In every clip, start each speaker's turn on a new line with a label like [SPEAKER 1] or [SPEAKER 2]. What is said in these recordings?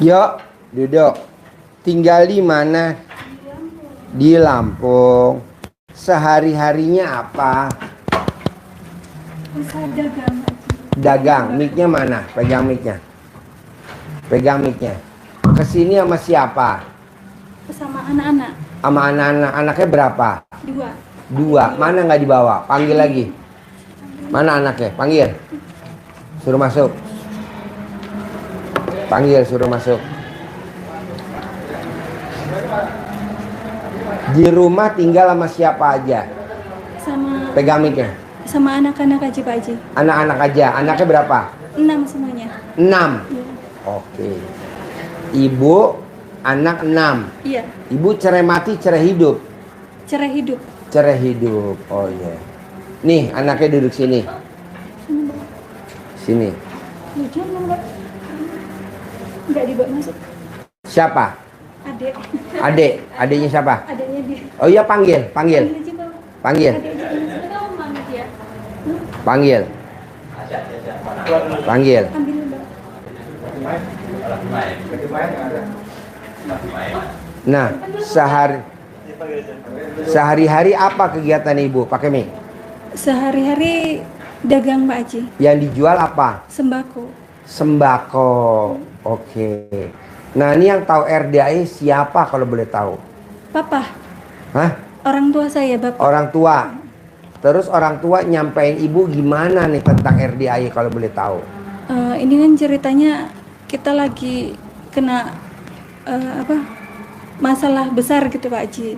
[SPEAKER 1] Yuk, duduk. Tinggal di mana? Di Lampung. Sehari-harinya apa?
[SPEAKER 2] Usaha dagang.
[SPEAKER 1] Dagang. Mic-nya mana? Pegang mic-nya. Pegang mic-nya. Kesini sama siapa?
[SPEAKER 2] Sama anak-anak.
[SPEAKER 1] Sama anak-anak. Anaknya berapa?
[SPEAKER 2] Dua.
[SPEAKER 1] Dua. Mana nggak dibawa? Panggil lagi. Mana anaknya? Panggil. Suruh masuk. Panggil, suruh masuk. Di rumah tinggal sama siapa aja?
[SPEAKER 2] Sama
[SPEAKER 1] Pegang mic-nya.
[SPEAKER 2] sama anak-anak aja Pak Haji.
[SPEAKER 1] Anak-anak aja. Anaknya berapa?
[SPEAKER 2] 6 semuanya.
[SPEAKER 1] 6.
[SPEAKER 2] Iya.
[SPEAKER 1] Oke. Ibu, anak 6.
[SPEAKER 2] Iya.
[SPEAKER 1] Ibu cerai mati, cerai hidup.
[SPEAKER 2] Cerai hidup.
[SPEAKER 1] Cerai hidup. Oh iya. Nih, anaknya duduk sini. Sini.
[SPEAKER 2] Lu jangan Mbak. Enggak dibawa masuk.
[SPEAKER 1] Siapa?
[SPEAKER 2] Adek.
[SPEAKER 1] Adik. Adiknya siapa?
[SPEAKER 2] Adeknya dia.
[SPEAKER 1] Oh iya, panggil, panggil.
[SPEAKER 2] Ambil aja, Bang.
[SPEAKER 1] Panggil.
[SPEAKER 2] Adeknya dia. Tahu mami dia.
[SPEAKER 1] Panggil. Panggil.
[SPEAKER 2] Ambil Mbak.
[SPEAKER 1] Nah, sehari-hari apa kegiatan ibu? Pakai mic.
[SPEAKER 2] Sehari-hari dagang Pak Haji.
[SPEAKER 1] Yang dijual apa?
[SPEAKER 2] Sembako.
[SPEAKER 1] Sembako. Oke. Nah, ini yang tahu RDAI siapa kalau boleh tahu?
[SPEAKER 2] Papa.
[SPEAKER 1] Hah?
[SPEAKER 2] Orang tua saya, Bapak.
[SPEAKER 1] Orang tua. Terus orang tua nyampein ibu gimana nih tentang RDAI kalau boleh tahu?
[SPEAKER 2] Ini kan ceritanya kita lagi kena masalah besar gitu Pak Haji.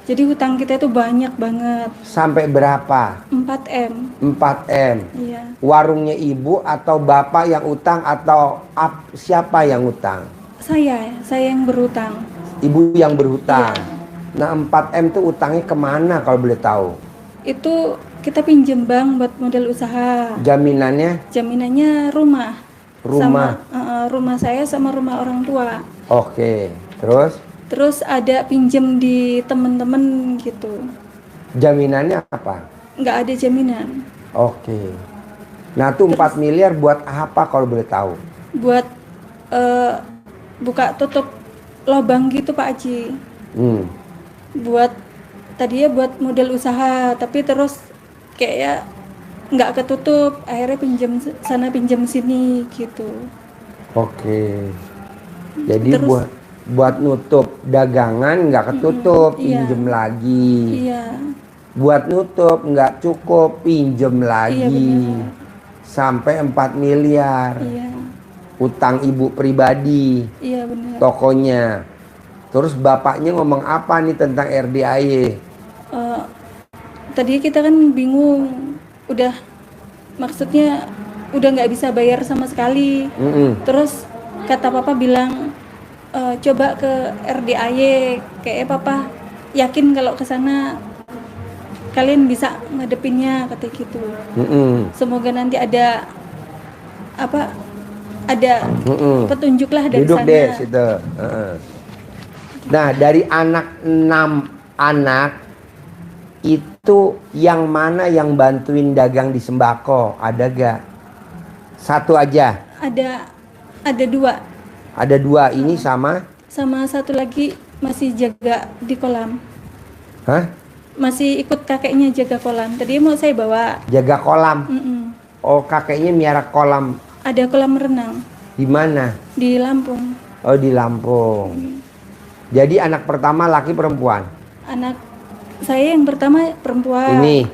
[SPEAKER 2] Jadi hutang kita itu banyak banget.
[SPEAKER 1] Sampai berapa?
[SPEAKER 2] 4M.
[SPEAKER 1] 4M.
[SPEAKER 2] Iya.
[SPEAKER 1] Warungnya ibu atau bapak yang utang atau siapa yang utang?
[SPEAKER 2] Saya yang berhutang.
[SPEAKER 1] Ibu yang berhutang.
[SPEAKER 2] Iya.
[SPEAKER 1] Nah, 4M tuh utangnya kemana kalau boleh tahu?
[SPEAKER 2] Itu kita pinjem bank buat modal usaha.
[SPEAKER 1] Jaminannya?
[SPEAKER 2] Jaminannya rumah.
[SPEAKER 1] Rumah.
[SPEAKER 2] Sama rumah saya sama rumah orang tua.
[SPEAKER 1] Oke. Terus?
[SPEAKER 2] Terus ada pinjem di temen-temen gitu.
[SPEAKER 1] Jaminannya apa?
[SPEAKER 2] Nggak ada jaminan.
[SPEAKER 1] Oke. Nah, tuh 4 miliar buat apa kalau boleh tahu?
[SPEAKER 2] Buat buka tutup lubang gitu Pak Haji. Buat tadinya buat modal usaha, tapi terus kayak nggak ketutup, akhirnya pinjam sana pinjam sini gitu.
[SPEAKER 1] Oke. Jadi
[SPEAKER 2] Terus,
[SPEAKER 1] buat nutup dagangan nggak ketutup,
[SPEAKER 2] iya.
[SPEAKER 1] pinjem lagi.
[SPEAKER 2] Iya.
[SPEAKER 1] Buat nutup nggak cukup, pinjem lagi.
[SPEAKER 2] Iya, benar.
[SPEAKER 1] Sampai 4 miliar.
[SPEAKER 2] Iya.
[SPEAKER 1] Utang ibu pribadi.
[SPEAKER 2] Iya benar.
[SPEAKER 1] Tokonya. Terus bapaknya ngomong apa nih tentang RDAY?
[SPEAKER 2] Tadi kita kan bingung, maksudnya udah nggak bisa bayar sama sekali. Terus kata papa bilang coba ke RDAY, kayak papa yakin kalau ke sana kalian bisa ngadepinnya, kata gitu. Semoga nanti ada petunjuk lah dari
[SPEAKER 1] Duduk
[SPEAKER 2] sana.
[SPEAKER 1] deh situ. Nah, dari 6 anak itu yang mana yang bantuin dagang di sembako? Ada gak? Satu aja?
[SPEAKER 2] Ada 2.
[SPEAKER 1] Ada 2, ini sama
[SPEAKER 2] satu lagi masih jaga di kolam.
[SPEAKER 1] Hah?
[SPEAKER 2] Masih ikut kakeknya jaga kolam. Tadi mau saya bawa.
[SPEAKER 1] Jaga kolam. Oh, kakeknya miara kolam.
[SPEAKER 2] Ada kolam renang.
[SPEAKER 1] Di mana?
[SPEAKER 2] Di Lampung.
[SPEAKER 1] Oh, di Lampung. Jadi anak pertama laki perempuan?
[SPEAKER 2] Anak saya yang pertama perempuan.
[SPEAKER 1] Ini?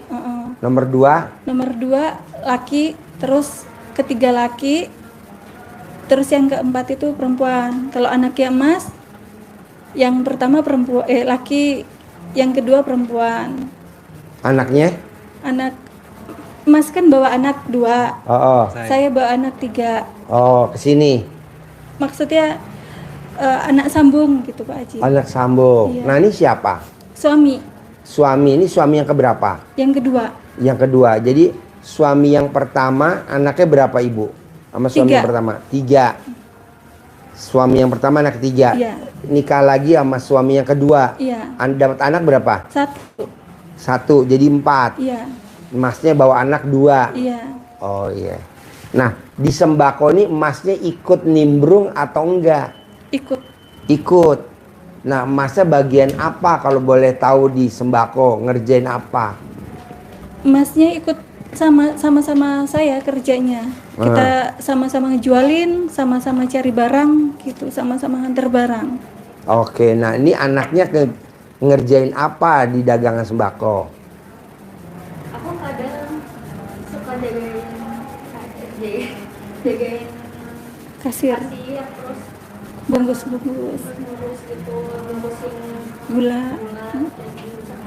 [SPEAKER 1] Nomor 2?
[SPEAKER 2] Nomor 2 laki, terus ketiga laki, terus yang keempat itu perempuan. Kalau anaknya Mas, yang pertama perempuan, laki, yang kedua perempuan.
[SPEAKER 1] Anaknya?
[SPEAKER 2] Anak Mas kan bawa anak 2.
[SPEAKER 1] Oh.
[SPEAKER 2] Saya bawa anak 3.
[SPEAKER 1] Oh, kesini.
[SPEAKER 2] Maksudnya anak sambung gitu Pak Haji.
[SPEAKER 1] Anak sambung.
[SPEAKER 2] Iya.
[SPEAKER 1] Nah, ini siapa?
[SPEAKER 2] Suami.
[SPEAKER 1] Suami, ini suami yang keberapa?
[SPEAKER 2] Yang kedua.
[SPEAKER 1] Yang kedua. Jadi suami yang pertama anaknya berapa ibu? Sama suami
[SPEAKER 2] 3.
[SPEAKER 1] yang pertama? 3. Suami yang pertama anak ketiga.
[SPEAKER 2] Iya.
[SPEAKER 1] Nikah lagi sama suami yang kedua.
[SPEAKER 2] Iya.
[SPEAKER 1] Dapat anak berapa?
[SPEAKER 2] 1.
[SPEAKER 1] Jadi 4.
[SPEAKER 2] Iya.
[SPEAKER 1] Masnya bawa anak 2.
[SPEAKER 2] Iya.
[SPEAKER 1] Oh iya. Nah, Di sembako ini emasnya ikut nimbrung atau enggak?
[SPEAKER 2] Ikut.
[SPEAKER 1] Ikut. Nah, emasnya bagian apa kalau boleh tahu di sembako? Ngerjain apa?
[SPEAKER 2] Emasnya ikut sama-sama saya kerjanya. Kita sama-sama ngejualin, sama-sama cari barang gitu, sama-sama hantar barang.
[SPEAKER 1] Oke, nah ini anaknya ngerjain apa di dagangan sembako?
[SPEAKER 2] Aku kadang suka jagain kasir, terus bungkus gitu, bungkusin gula sama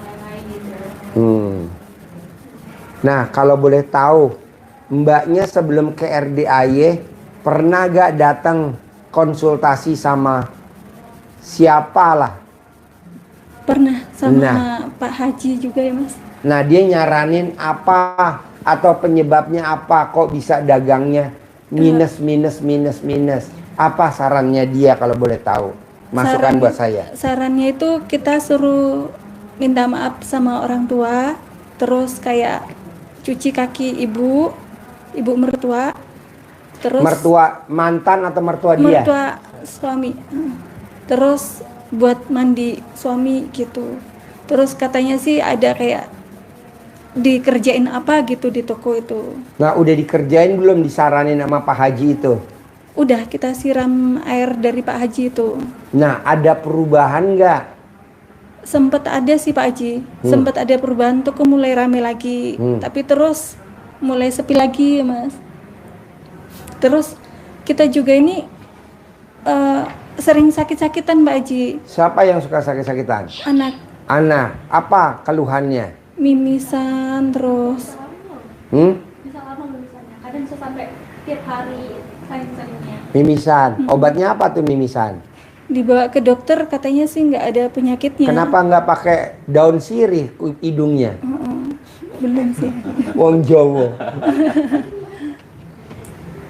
[SPEAKER 2] lain-lain gitu.
[SPEAKER 1] Nah, kalau boleh tahu, mbaknya sebelum ke RDAY pernah gak datang konsultasi sama siapalah?
[SPEAKER 2] Pernah sama Pak Haji juga ya Mas.
[SPEAKER 1] Nah, dia nyaranin apa atau penyebabnya apa kok bisa dagangnya minus. Apa sarannya dia kalau boleh tahu? Masukan buat saya.
[SPEAKER 2] Sarannya itu kita suruh minta maaf sama orang tua, terus kayak cuci kaki ibu mertua, terus
[SPEAKER 1] mertua mantan atau mertua dia?
[SPEAKER 2] Mertua suami. Terus buat mandi suami gitu. Terus katanya sih ada kayak dikerjain apa gitu di toko itu.
[SPEAKER 1] Nah, udah dikerjain belum, disaranin sama Pak Haji itu?
[SPEAKER 2] Udah, kita siram air dari Pak Haji itu.
[SPEAKER 1] Nah, ada perubahan nggak?
[SPEAKER 2] Sempet ada sih Pak Haji, sempet ada perubahan, toko mulai rame lagi, tapi terus mulai sepi lagi Mas. Terus kita juga ini sering sakit-sakitan Pak Haji.
[SPEAKER 1] Siapa yang suka sakit-sakitan? Anak. Apa keluhannya?
[SPEAKER 2] Mimisan terus.
[SPEAKER 3] Bisa lama mimisannya, kadang bisa sampai tiap hari saking-sakitnya.
[SPEAKER 1] Mimisan. Obatnya apa tuh mimisan?
[SPEAKER 2] Dibawa ke dokter katanya sih nggak ada penyakitnya.
[SPEAKER 1] Kenapa nggak pakai daun sirih hidungnya?
[SPEAKER 2] Belum sih.
[SPEAKER 1] Wong Jawa.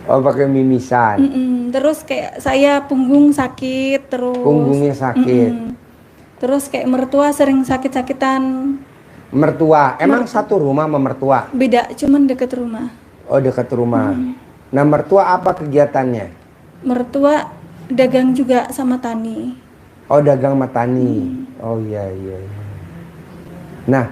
[SPEAKER 1] Oh, pakai mimisan.
[SPEAKER 2] Terus kayak saya punggung sakit terus.
[SPEAKER 1] Punggungnya sakit.
[SPEAKER 2] Terus kayak mertua sering sakit-sakitan.
[SPEAKER 1] Mertua, emang satu rumah sama mertua?
[SPEAKER 2] Beda, cuman deket rumah.
[SPEAKER 1] Oh, dekat rumah. Nah, mertua apa kegiatannya?
[SPEAKER 2] Mertua dagang juga sama tani.
[SPEAKER 1] Oh, dagang sama tani. Oh iya. Nah,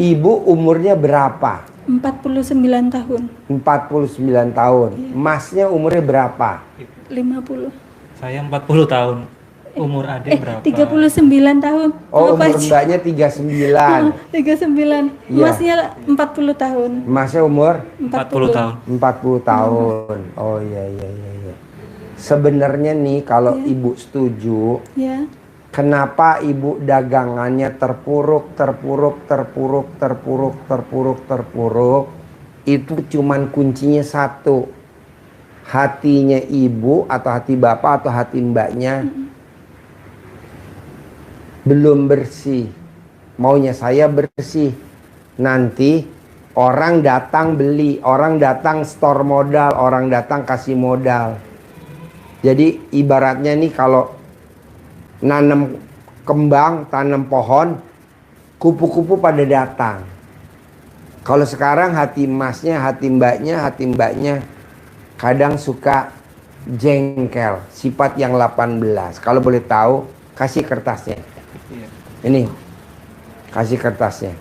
[SPEAKER 1] ibu umurnya berapa?
[SPEAKER 2] 49 tahun.
[SPEAKER 1] 49 tahun. Masnya umurnya berapa?
[SPEAKER 2] 50.
[SPEAKER 4] Saya 40 tahun. Umur adik berapa?
[SPEAKER 2] 39 tahun.
[SPEAKER 1] Oh,
[SPEAKER 2] Apa
[SPEAKER 1] umur
[SPEAKER 2] aja?
[SPEAKER 1] mbaknya 39.
[SPEAKER 2] 39.
[SPEAKER 1] Iya.
[SPEAKER 2] Masnya 40 tahun.
[SPEAKER 1] Masnya umur
[SPEAKER 4] 40 tahun.
[SPEAKER 1] 40 tahun. Oh iya. Sebenarnya nih kalau ibu setuju,
[SPEAKER 2] Ya.
[SPEAKER 1] kenapa ibu dagangannya terpuruk, itu cuman kuncinya satu. Hatinya ibu atau hati bapak atau hati mbaknya belum bersih. Maunya saya bersih. Nanti orang datang beli, orang datang store modal, orang datang kasih modal. Jadi ibaratnya nih kalau nanam kembang, tanam pohon, kupu-kupu pada datang. Kalau sekarang hati emasnya, hati mbaknya kadang suka jengkel, sifat yang 18. Kalau boleh tahu, kasih kertasnya. Ini, kasih kertasnya.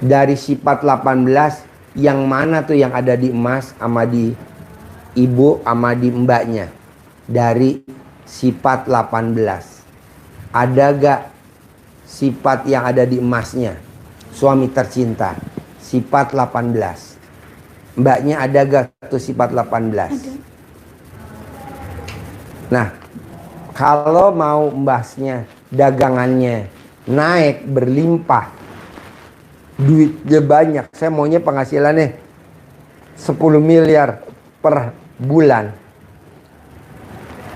[SPEAKER 1] Dari sifat 18, yang mana tuh yang ada di emas sama di ibu sama di mbaknya? Dari sifat 18. Ada gak sifat yang ada di emasnya? Suami tercinta, sifat 18. Mbaknya ada gak tuh sifat 18?
[SPEAKER 2] Ada.
[SPEAKER 1] Nah, kalau mau mbasnya dagangannya naik berlimpah, duitnya banyak, saya maunya penghasilannya 10 miliar per bulan,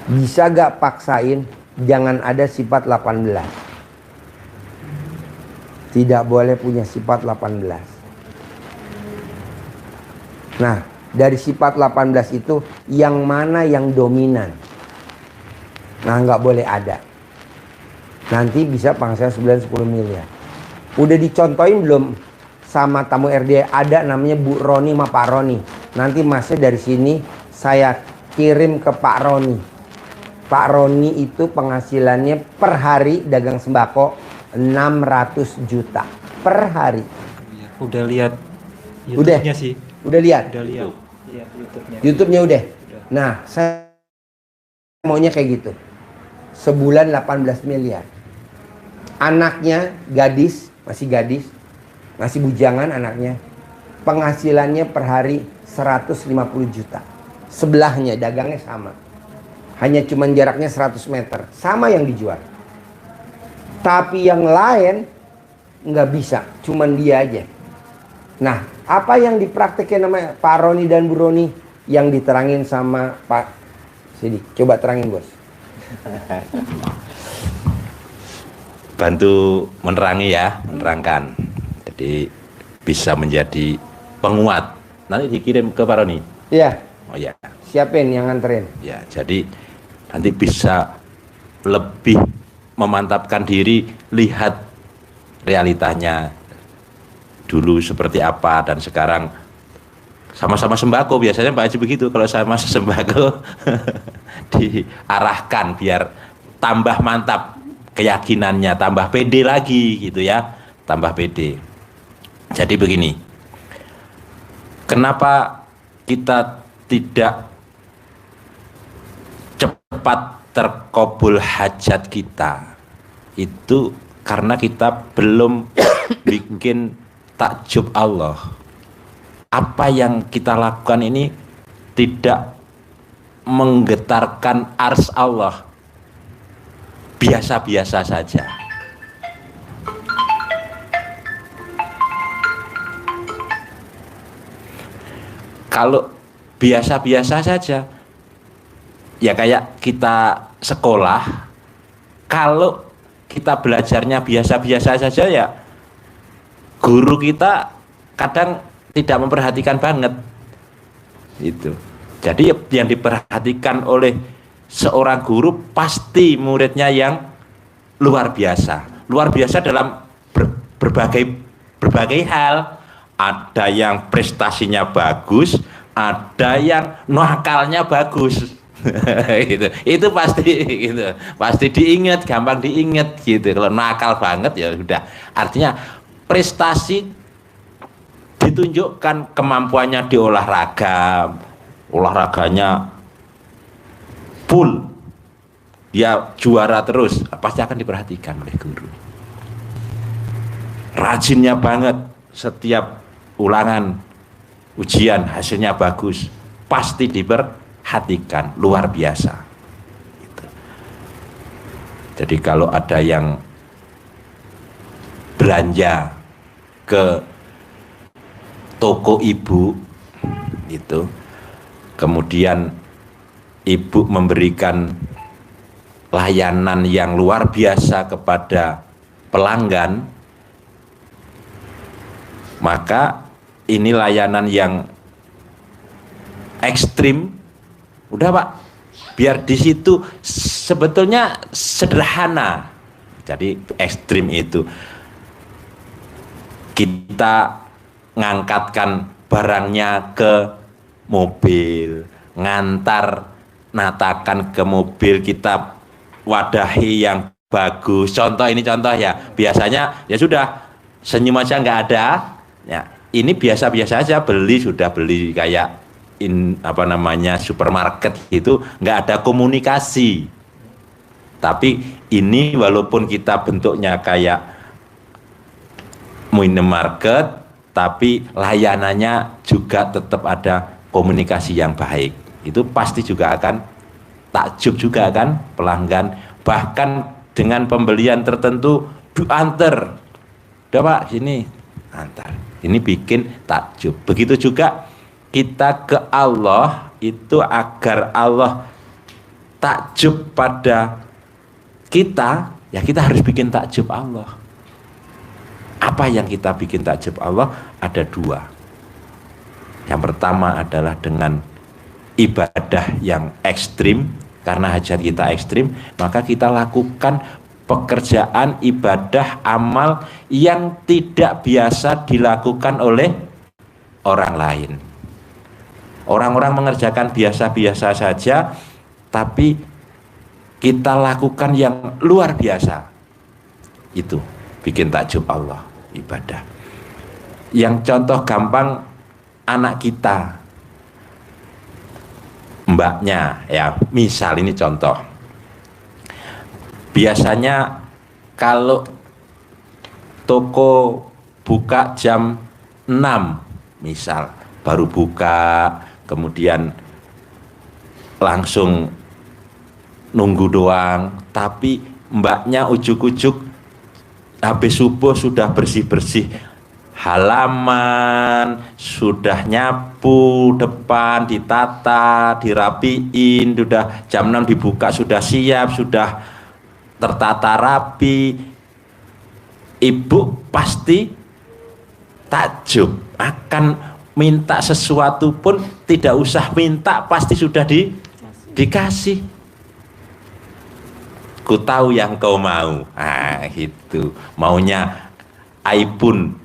[SPEAKER 1] bisa gak paksain jangan ada sifat 18? Tidak boleh punya sifat 18. Nah, dari sifat 18 itu yang mana yang dominan? Nah, nggak boleh ada. Nanti bisa pangsa 9-10 miliar. Udah dicontohin belum sama tamu RD ada namanya Bu Roni sama Pak Roni. Nanti masnya dari sini saya kirim ke Pak Roni. Pak Roni itu penghasilannya per hari dagang sembako 600 juta per hari.
[SPEAKER 4] Udah lihat
[SPEAKER 1] Udah?
[SPEAKER 4] YouTube-nya sih.
[SPEAKER 1] Udah lihat?
[SPEAKER 4] Udah lihat. Iya, YouTube-nya.
[SPEAKER 1] YouTube-nya udah? Nah, saya maunya kayak gitu. Sebulan 18 miliar. Anaknya gadis, masih bujangan anaknya. Penghasilannya per hari 150 juta. Sebelahnya dagangnya sama. Hanya cuman jaraknya 100 meter. Sama yang dijual. Tapi yang lain nggak bisa. Cuman dia aja. Nah, apa yang dipraktekin namanya Pak Roni dan Bu Roni yang diterangin sama Pak Sidi? Coba terangin, Bos.
[SPEAKER 5] Bantu menerangkan. Jadi bisa menjadi penguat. Nanti dikirim ke Pak Roni.
[SPEAKER 1] Iya.
[SPEAKER 5] Oh ya.
[SPEAKER 1] Siapin yang nganterin.
[SPEAKER 5] Ya, jadi nanti bisa lebih memantapkan diri, lihat realitanya dulu seperti apa dan sekarang sama-sama sembako. Biasanya Pak Haji begitu, kalau sama sembako diarahkan biar tambah mantap keyakinannya, tambah pede lagi gitu ya, tambah pede. Jadi begini, kenapa kita tidak cepat terkabul hajat kita? Itu karena kita belum bikin takjub Allah. Apa yang kita lakukan ini tidak menggetarkan ars Allah, biasa-biasa saja. Kalau biasa-biasa saja, ya kayak kita sekolah, kalau kita belajarnya biasa-biasa saja ya guru kita kadang tidak memperhatikan banget itu. Jadi yang diperhatikan oleh seorang guru pasti muridnya yang luar biasa dalam berbagai hal. Ada yang prestasinya bagus, ada yang nakalnya bagus. Gitu. Itu pasti diingat, gampang diingat gitu. Kalau nakal banget ya sudah. Artinya prestasi ditunjukkan, kemampuannya di olahraganya full, dia juara terus, pasti akan diperhatikan oleh guru. Rajinnya banget, setiap ulangan ujian hasilnya bagus, pasti diperhatikan, luar biasa gitu. Jadi kalau ada yang belanja ke toko ibu itu, kemudian ibu memberikan layanan yang luar biasa kepada pelanggan, maka ini layanan yang ekstrim. Udah Pak, biar di situ sebetulnya sederhana. Jadi ekstrim itu kita ngangkatkan barangnya ke mobil, natakan ke mobil, kita wadahi yang bagus. Contoh ya, biasanya ya sudah senyum aja nggak ada. Ya, ini biasa-biasa aja, beli kayak supermarket itu nggak ada komunikasi. Tapi ini walaupun kita bentuknya kayak minimarket, tapi layanannya juga tetap ada komunikasi yang baik. Itu pasti juga akan takjub juga kan pelanggan. Bahkan dengan pembelian tertentu diantar. Udah Pak, sini antar. Ini bikin takjub. Begitu juga kita ke Allah itu agar Allah takjub pada kita, ya kita harus bikin takjub Allah. Apa yang kita bikin takjub Allah? Ada dua. Yang pertama adalah dengan ibadah yang ekstrim, karena hajat kita ekstrim, maka kita lakukan pekerjaan, ibadah, amal yang tidak biasa dilakukan oleh orang lain. Orang-orang mengerjakan biasa-biasa saja, tapi kita lakukan yang luar biasa. Itu bikin takjub Allah, ibadah. Yang contoh gampang, anak kita, mbaknya, ya misal ini contoh. Biasanya kalau toko buka jam 6 misal, baru buka, kemudian langsung nunggu doang, tapi mbaknya ujuk-ujuk habis subuh sudah bersih-bersih halaman, sudah nyapu depan, ditata, dirapiin, sudah jam 6 dibuka, sudah siap, sudah tertata rapi. Ibu pasti takjub, akan minta sesuatu pun tidak usah minta, pasti sudah dikasih. Ku tahu yang kau mau. Ah, gitu. Maunya iPhone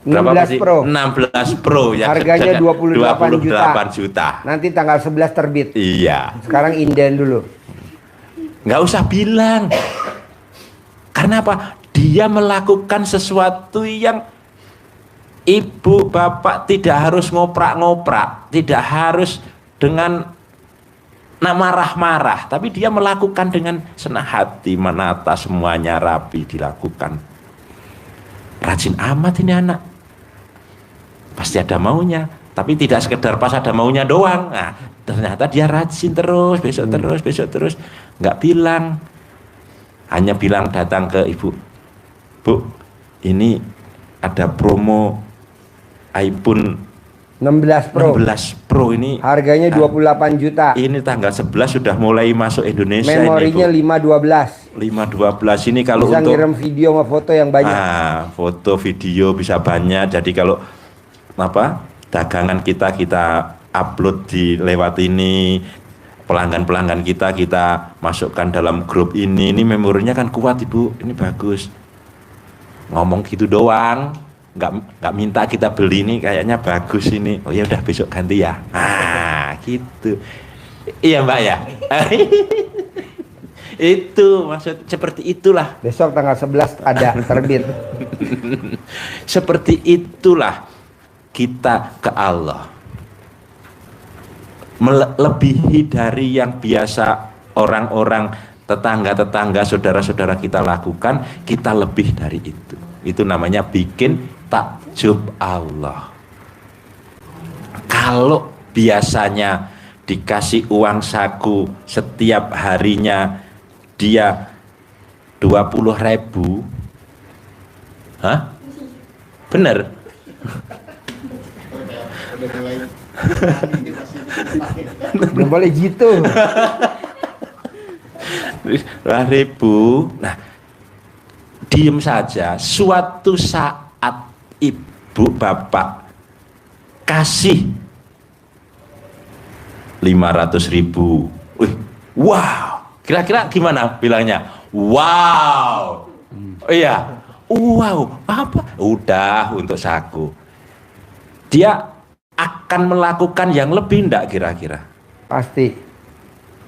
[SPEAKER 5] berapa
[SPEAKER 1] 16
[SPEAKER 5] sih?
[SPEAKER 1] Pro.
[SPEAKER 5] 16 Pro yang
[SPEAKER 1] harganya 28
[SPEAKER 5] juta.
[SPEAKER 1] Nanti tanggal 11 terbit.
[SPEAKER 5] Iya.
[SPEAKER 1] Sekarang inden dulu.
[SPEAKER 5] Nggak usah bilang. Karena apa? Dia melakukan sesuatu yang ibu bapak tidak harus ngoprak-ngoprak, tidak harus dengan marah-marah, tapi dia melakukan dengan senang hati, menata semuanya rapi dilakukan. Rajin amat ini anak. Pasti ada maunya, tapi tidak sekedar pas ada maunya doang. Nah, ternyata dia rajin terus, besok terus, nggak bilang. Hanya bilang datang ke ibu, Bu, ini ada promo iPhone
[SPEAKER 1] 16 Pro.
[SPEAKER 5] 16 Pro ini
[SPEAKER 1] Harganya 28 juta.
[SPEAKER 5] ini tanggal 11 sudah mulai masuk Indonesia.
[SPEAKER 1] Memorinya
[SPEAKER 5] ini,
[SPEAKER 1] 512.
[SPEAKER 5] 512 ini kalau
[SPEAKER 1] Bisa
[SPEAKER 5] untuk
[SPEAKER 1] ngirim video sama foto yang banyak.
[SPEAKER 5] foto video bisa banyak. Jadi kalau apa dagangan kita upload di lewat ini, pelanggan kita masukkan dalam grup ini memorinya kan kuat ibu, ini bagus. Ngomong gitu doang, nggak minta kita beli, ini kayaknya bagus ini. Oh ya udah besok ganti ya. Gitu. Iya mbak ya. Itu maksud seperti itulah.
[SPEAKER 1] Besok tanggal 11 ada terbit.
[SPEAKER 5] Seperti itulah kita ke Allah. Melebihi dari yang biasa orang-orang, tetangga-tetangga, saudara-saudara kita lakukan, kita lebih dari itu. Itu namanya bikin takjub Allah. Kalau biasanya dikasih uang saku setiap harinya dia 20.000, hah? Bener?
[SPEAKER 1] Belum boleh gitu.
[SPEAKER 5] 20.000. Nah, diem saja. Suatu saat ibu bapak kasih 500.000. Wow. Kira-kira gimana bilangnya? Wow. Iya. Wow. Apa? Udah untuk saku. Dia akan melakukan yang lebih enggak kira-kira?
[SPEAKER 1] Pasti.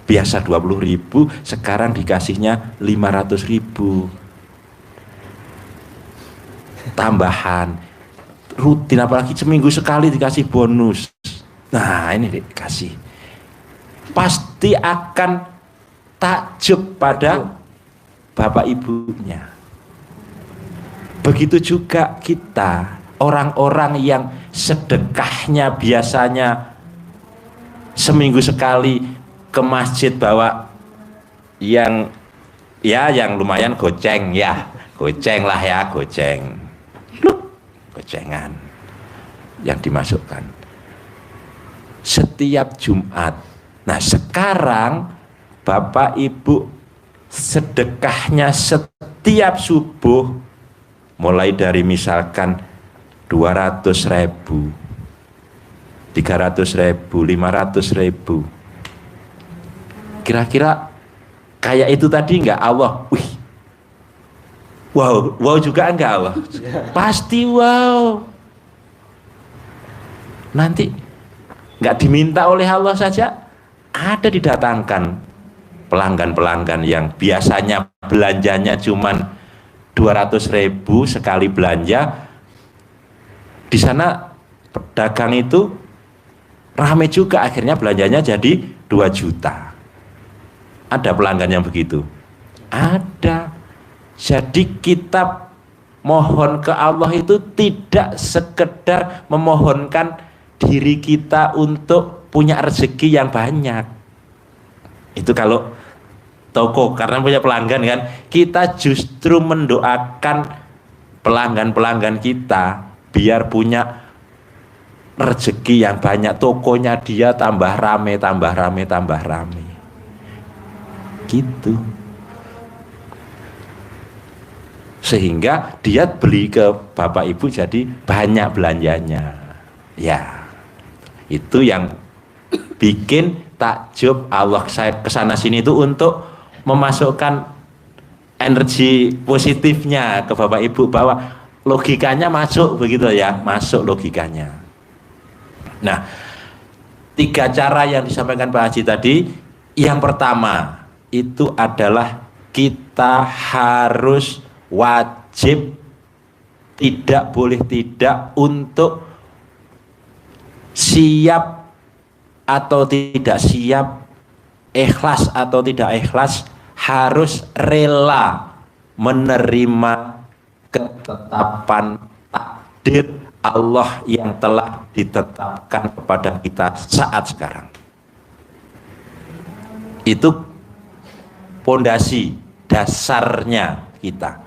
[SPEAKER 5] Biasa 20.000, sekarang dikasihnya 500.000. Tambahan. Rutin, apalagi seminggu sekali dikasih bonus. Nah, ini dikasih. Pasti akan takjub pada bapak ibunya. Begitu juga kita, orang-orang yang sedekahnya biasanya seminggu sekali ke masjid bawa yang lumayan goceng ya, goceng lah ya, gocengan yang dimasukkan setiap Jumat. Nah sekarang bapak ibu sedekahnya setiap subuh mulai dari misalkan 200.000, 300.000, 500.000. Kira-kira kayak itu tadi enggak Allah? Wih, Wow juga enggak Allah? Pasti wow. Nanti enggak diminta oleh Allah saja, ada didatangkan pelanggan-pelanggan yang biasanya belanjanya cuman 200.000 sekali belanja. Di sana pedagang itu rame juga, akhirnya belanjanya jadi 2 juta. Ada pelanggan yang begitu? Ada. Jadi kita mohon ke Allah itu tidak sekedar memohonkan diri kita untuk punya rezeki yang banyak. Itu kalau toko karena punya pelanggan kan, kita justru mendoakan pelanggan-pelanggan kita biar punya rezeki yang banyak, tokonya dia tambah rame gitu, sehingga dia beli ke bapak ibu jadi banyak belanjanya. Ya, itu yang bikin takjub Allah saya kesana sini itu untuk memasukkan energi positifnya ke bapak ibu, bahwa logikanya masuk begitu ya, masuk logikanya. Nah, 3 cara yang disampaikan Pak Haji tadi. Yang pertama itu adalah kita harus wajib, tidak boleh tidak, untuk siap atau tidak siap, ikhlas atau tidak ikhlas, harus rela menerima ketetapan takdir Allah yang telah ditetapkan kepada kita saat sekarang. Itu pondasi dasarnya kita.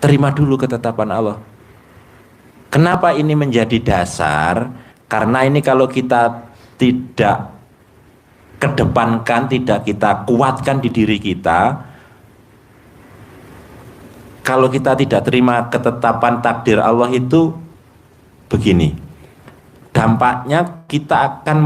[SPEAKER 5] Terima dulu ketetapan Allah. Kenapa ini menjadi dasar? Karena ini kalau kita tidak kedepankan, tidak kita kuatkan di diri kita, kalau kita tidak terima ketetapan takdir Allah itu begini, dampaknya kita akan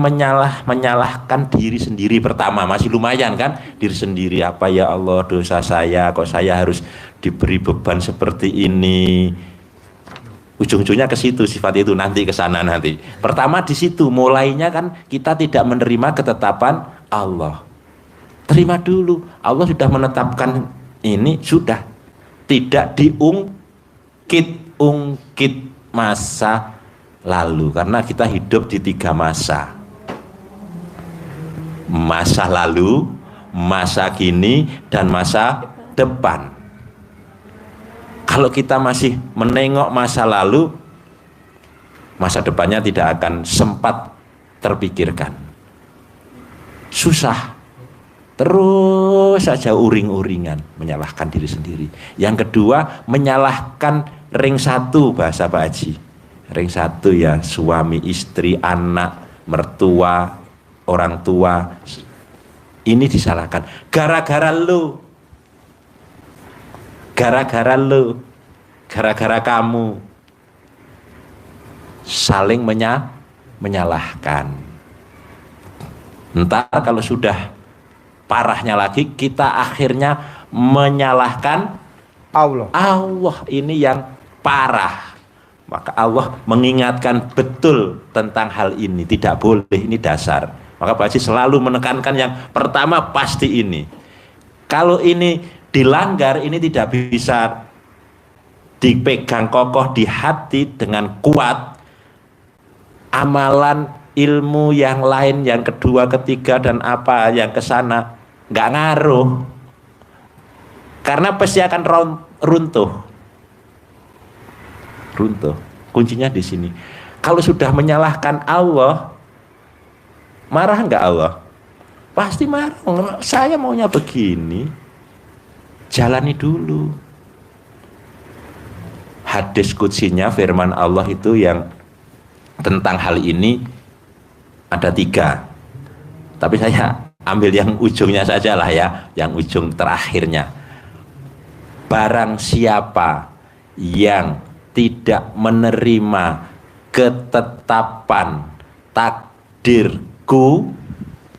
[SPEAKER 5] menyalahkan diri sendiri. Pertama masih lumayan kan, diri sendiri, apa ya Allah dosa saya, kok saya harus diberi beban seperti ini. Ujung-ujungnya ke situ, sifat itu nanti ke sana nanti. Pertama di situ mulainya kan, kita tidak menerima ketetapan Allah. Terima dulu, Allah sudah menetapkan ini, sudah. Tidak diungkit masa lalu, karena kita hidup di 3 masa. Masa lalu, masa kini, dan masa depan. Kalau kita masih menengok masa lalu, masa depannya tidak akan sempat terpikirkan. Susah. Terus saja uring-uringan, menyalahkan diri sendiri. Yang kedua, menyalahkan ring 1, bahasa Pak Haji. Ring 1 ya, suami, istri, anak, mertua, orang tua. Ini disalahkan. Gara-gara lu. Gara-gara lu. Gara-gara kamu. Saling menyalahkan. Entar kalau sudah parahnya lagi, kita akhirnya menyalahkan Allah. Ini yang parah. Maka Allah mengingatkan betul tentang hal ini. Tidak boleh, ini dasar. Maka Pak Haji selalu menekankan yang pertama pasti ini. Kalau ini dilanggar, ini tidak bisa dipegang kokoh di hati dengan kuat. Amalan, ilmu yang lain, yang kedua, ketiga, dan apa yang kesana nggak ngaruh, karena pasti akan runtuh. Kuncinya di sini. Kalau sudah menyalahkan Allah, marah nggak Allah? Pasti marah. Saya maunya begini, jalani dulu. Hadis kutsinya, firman Allah itu yang tentang hal ini ada 3, tapi saya ambil yang ujungnya saja lah ya, yang ujung terakhirnya. Barang siapa yang tidak menerima ketetapan takdirku,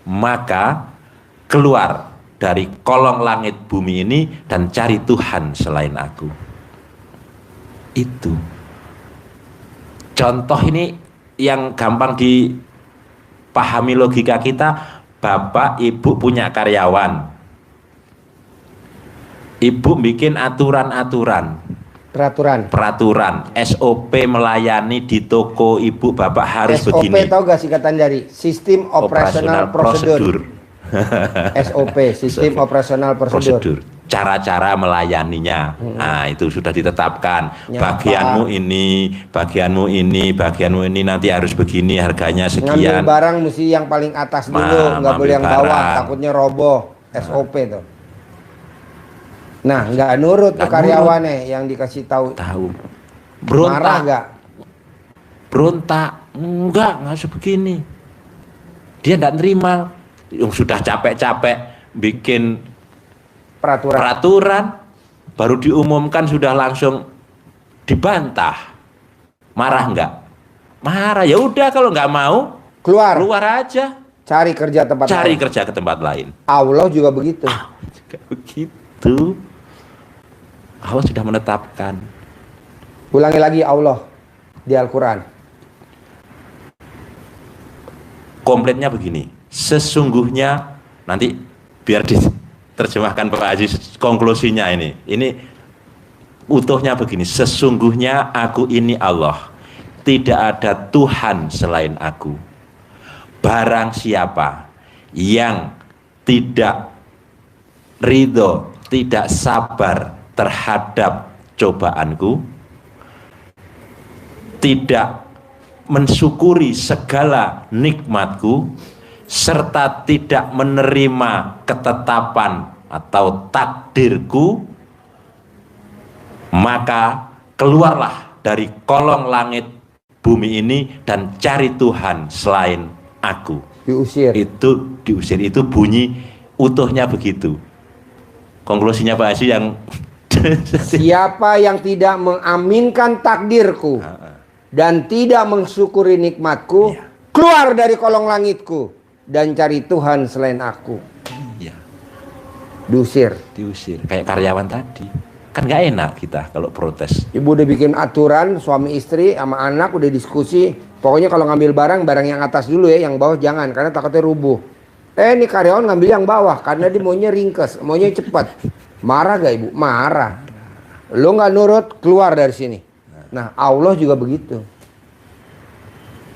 [SPEAKER 5] maka keluar dari kolong langit bumi ini dan cari Tuhan selain aku. Itu contoh ini yang gampang dipahami logika kita. Bapak ibu punya karyawan, ibu bikin peraturan SOP melayani di toko ibu bapak harus
[SPEAKER 1] SOP
[SPEAKER 5] begini.
[SPEAKER 1] tahu gak singkatan dari Sistem Operational Prosedur. SOP, Sistem Operational Prosedur.
[SPEAKER 5] Cara-cara melayaninya. Nah, itu sudah ditetapkan.
[SPEAKER 1] Nyapa.
[SPEAKER 5] Bagianmu ini nanti harus begini, harganya
[SPEAKER 1] Ngambil
[SPEAKER 5] sekian.
[SPEAKER 1] barang mesti yang paling atas dulu, nggak boleh yang bawah,
[SPEAKER 5] barang.
[SPEAKER 1] takutnya roboh. SOP tuh. Nah, nggak nurut tuh
[SPEAKER 5] Nggak
[SPEAKER 1] karyawannya yang dikasih tahu. Marah nggak?
[SPEAKER 5] Berontak. Enggak sebegini. Dia enggak nerima. Yang sudah capek-capek bikin peraturan baru diumumkan sudah langsung dibantah. Marah enggak? Marah. Ya udah, kalau nggak mau
[SPEAKER 1] Keluar
[SPEAKER 5] aja.
[SPEAKER 1] cari kerja tempat lain.
[SPEAKER 5] Kerja ke tempat lain.
[SPEAKER 1] Allah juga begitu.
[SPEAKER 5] Juga begitu. Allah sudah menetapkan.
[SPEAKER 1] Ulangi lagi Allah di Al-Quran.
[SPEAKER 5] Komplitnya begini. Sesungguhnya, nanti biar diterjemahkan Pak Haji konklusinya ini. Ini utuhnya begini. Sesungguhnya aku ini Allah. Tidak ada Tuhan selain aku. Barang siapa yang tidak ridho, tidak sabar terhadap cobaanku, tidak mensyukuri segala nikmatku, serta tidak menerima ketetapan atau takdirku, maka keluarlah dari kolong langit bumi ini dan cari Tuhan selain aku.
[SPEAKER 1] Diusir.
[SPEAKER 5] Itu diusir, itu bunyi utuhnya begitu. Konklusinya Pak Haji yang
[SPEAKER 1] Siapa yang tidak mengaminkan takdirku dan tidak mensyukuri nikmatku, keluar dari kolong langitku dan cari Tuhan selain aku.
[SPEAKER 5] ya,
[SPEAKER 1] Diusir.
[SPEAKER 5] diusir kayak karyawan tadi. Kan nggak enak kita kalau protes.
[SPEAKER 1] Ibu udah bikin aturan, suami istri sama anak udah diskusi. Pokoknya kalau ngambil barang yang atas dulu ya, yang bawah jangan karena takutnya rubuh. Ini karyawan ngambil yang bawah karena dia maunya ringkes, maunya cepat. Marah gak ibu? Marah. Lo nggak nurut, keluar dari sini. Nah, Allah juga begitu.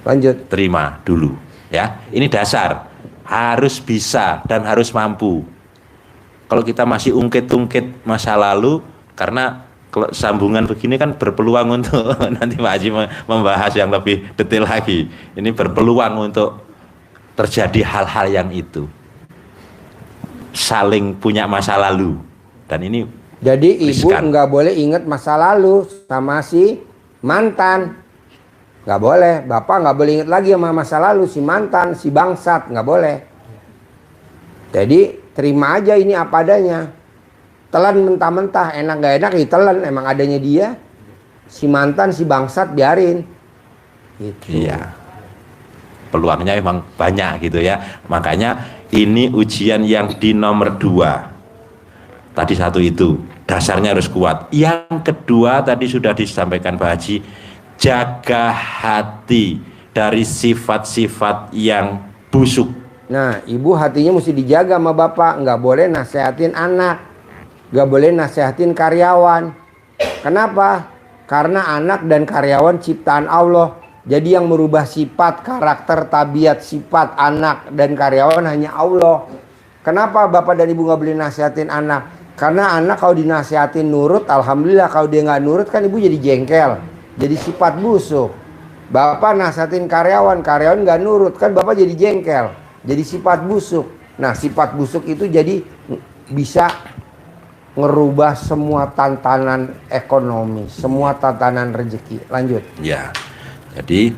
[SPEAKER 1] Lanjut.
[SPEAKER 5] Terima dulu ya. Ini dasar. Harus bisa dan harus mampu. Kalau kita masih ungkit-ungkit masa lalu, karena kalau sambungan begini kan berpeluang untuk nanti Pak Haji membahas yang lebih detail lagi. Ini berpeluang untuk terjadi hal-hal yang itu. Saling punya masa lalu. Dan ini
[SPEAKER 1] Jadi ibu
[SPEAKER 5] riskan.
[SPEAKER 1] nggak boleh ingat masa lalu sama si mantan. Nggak boleh. Bapak nggak boleh ingat lagi sama masa lalu si mantan, si bangsat. Nggak boleh. Jadi terima aja ini apa adanya. Telan mentah-mentah, enak gak enak ditelan, emang adanya dia. Si mantan, si bangsat biarin. Gitu.
[SPEAKER 5] Iya. Peluangnya memang banyak gitu ya. Makanya ini ujian yang di nomor 2. Tadi satu itu, dasarnya harus kuat. Yang kedua tadi sudah disampaikan Pak Haji, jaga hati dari sifat-sifat yang busuk.
[SPEAKER 1] Nah, ibu hatinya mesti dijaga sama bapak. Nggak boleh nasehatin anak. Nggak boleh nasehatin karyawan. Kenapa? Karena anak dan karyawan ciptaan Allah. Jadi yang merubah sifat, karakter, tabiat, sifat anak dan karyawan hanya Allah. Kenapa bapak dan ibu nggak boleh nasehatin anak? Karena anak kalau dinasehatin nurut, alhamdulillah. Kalau dia nggak nurut kan ibu jadi jengkel. Jadi sifat busuk. Bapak nasehatin karyawan nggak nurut kan bapak jadi jengkel. Jadi sifat busuk. Nah sifat busuk itu jadi bisa ngerubah semua tantangan ekonomi, semua tantangan rezeki. Lanjut.
[SPEAKER 5] Ya, jadi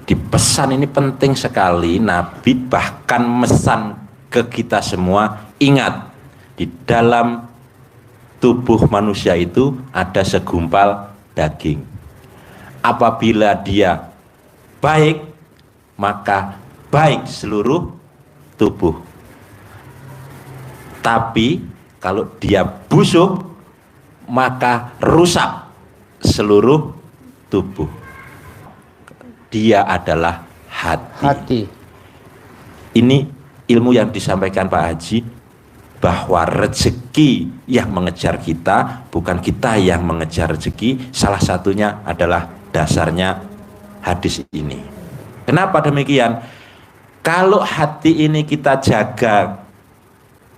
[SPEAKER 5] di pesan ini penting sekali. Nabi bahkan mesan ke kita semua, ingat di dalam tubuh manusia itu ada segumpal daging. Apabila dia baik, maka baik seluruh tubuh. Tapi kalau dia busuk, maka rusak seluruh tubuh. Dia adalah hati. Ini ilmu yang disampaikan Pak Haji, bahwa rezeki yang mengejar kita, bukan kita yang mengejar rezeki. Salah satunya adalah dasarnya hadis ini. Kenapa demikian? Kalau hati ini kita jaga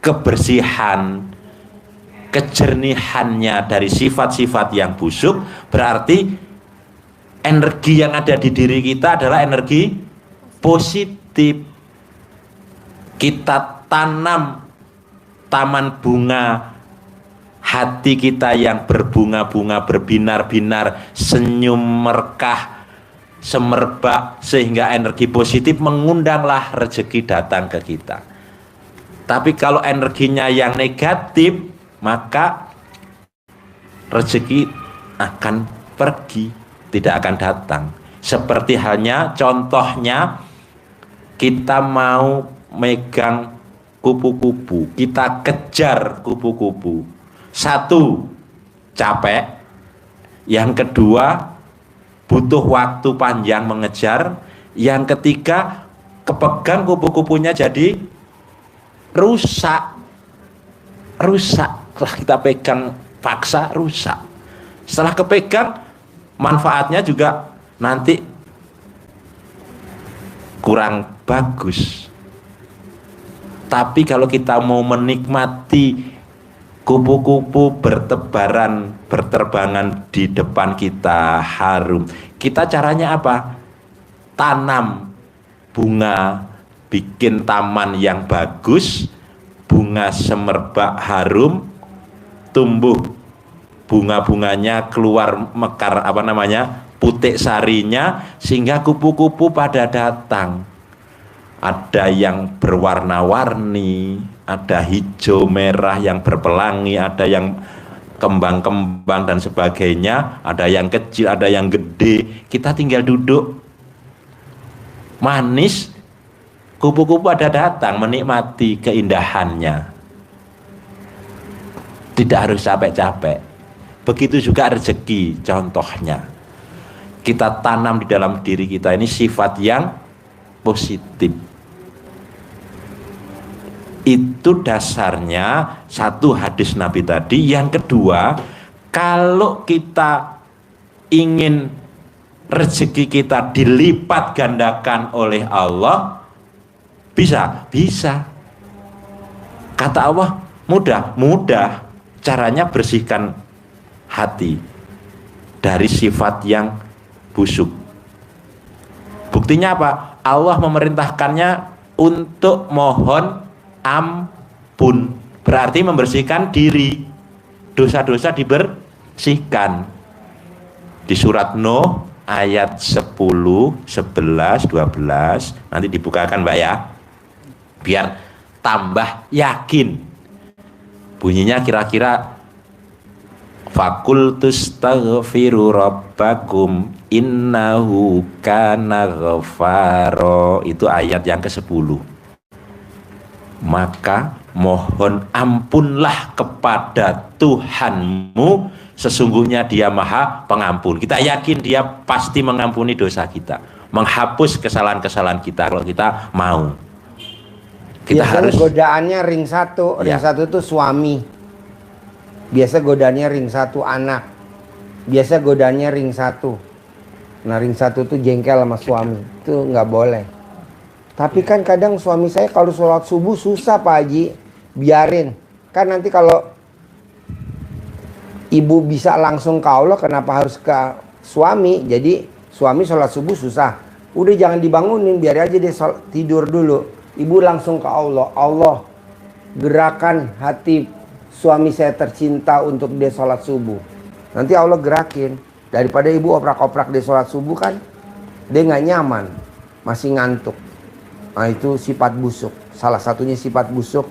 [SPEAKER 5] kebersihan, kejernihannya dari sifat-sifat yang busuk, berarti energi yang ada di diri kita adalah energi positif. Kita tanam taman bunga hati kita yang berbunga-bunga, berbinar-binar, senyum merkah, semerbak, sehingga energi positif mengundanglah rezeki datang ke kita. Tapi kalau energinya yang negatif, maka rezeki akan pergi, tidak akan datang. Seperti halnya contohnya kita mau megang kupu-kupu, kita kejar kupu-kupu. Satu, capek. Yang kedua, butuh waktu panjang mengejar. Yang ketiga, kepegang kupu-kupunya jadi rusak. Setelah kita pegang paksa, rusak. Setelah kepegang, manfaatnya juga nanti kurang bagus. Tapi kalau kita mau menikmati kupu-kupu berterbangan di depan kita, harum, kita caranya apa? Tanam bunga, bikin taman yang bagus, bunga semerbak harum, tumbuh bunga-bunganya, keluar mekar putik sarinya, sehingga kupu-kupu pada datang. Ada yang berwarna-warni, ada hijau merah yang berpelangi, ada yang kembang-kembang dan sebagainya, ada yang kecil, ada yang gede. Kita tinggal duduk manis, kupu-kupu ada datang menikmati keindahannya. Tidak harus capek-capek. Begitu juga rezeki, contohnya. Kita tanam di dalam diri kita ini sifat yang positif. Itu dasarnya satu hadis Nabi tadi. Yang kedua, kalau kita ingin rezeki kita dilipat gandakan oleh Allah, bisa. Kata Allah, mudah. Caranya bersihkan hati dari sifat yang busuk. Buktinya apa? Allah memerintahkannya untuk mohon ampun, berarti membersihkan diri, dosa-dosa dibersihkan. Di surat Nuh ayat 10, 11, 12 nanti dibukakan Mbak ya, biar tambah yakin. Bunyinya kira-kira, fakultus taghfiru rabbakum innahu kana ghafaro. Itu ayat yang ke-10. Maka mohon ampunlah kepada Tuhanmu, sesungguhnya Dia Maha Pengampun. Kita yakin Dia pasti mengampuni dosa kita, menghapus kesalahan-kesalahan kita kalau kita mau. Kita harus,
[SPEAKER 1] godaannya ring satu itu suami. Biasa godaannya ring satu anak. Biasa godaannya ring satu. Nah, ring satu itu jengkel sama suami, itu nggak boleh. Tapi kan kadang suami saya kalau sholat subuh susah Pak Haji, biarin. Kan nanti kalau ibu bisa langsung ke Allah, kenapa harus ke suami? Jadi suami sholat subuh susah. Udah jangan dibangunin, biar aja dia tidur dulu. Ibu langsung ke Allah. Allah, gerakan hati suami saya tercinta untuk dia sholat subuh. Nanti Allah gerakin. Daripada ibu oprak-oprak dia sholat subuh kan, dia nggak nyaman, masih ngantuk. Nah itu sifat busuk. Salah satunya sifat busuk,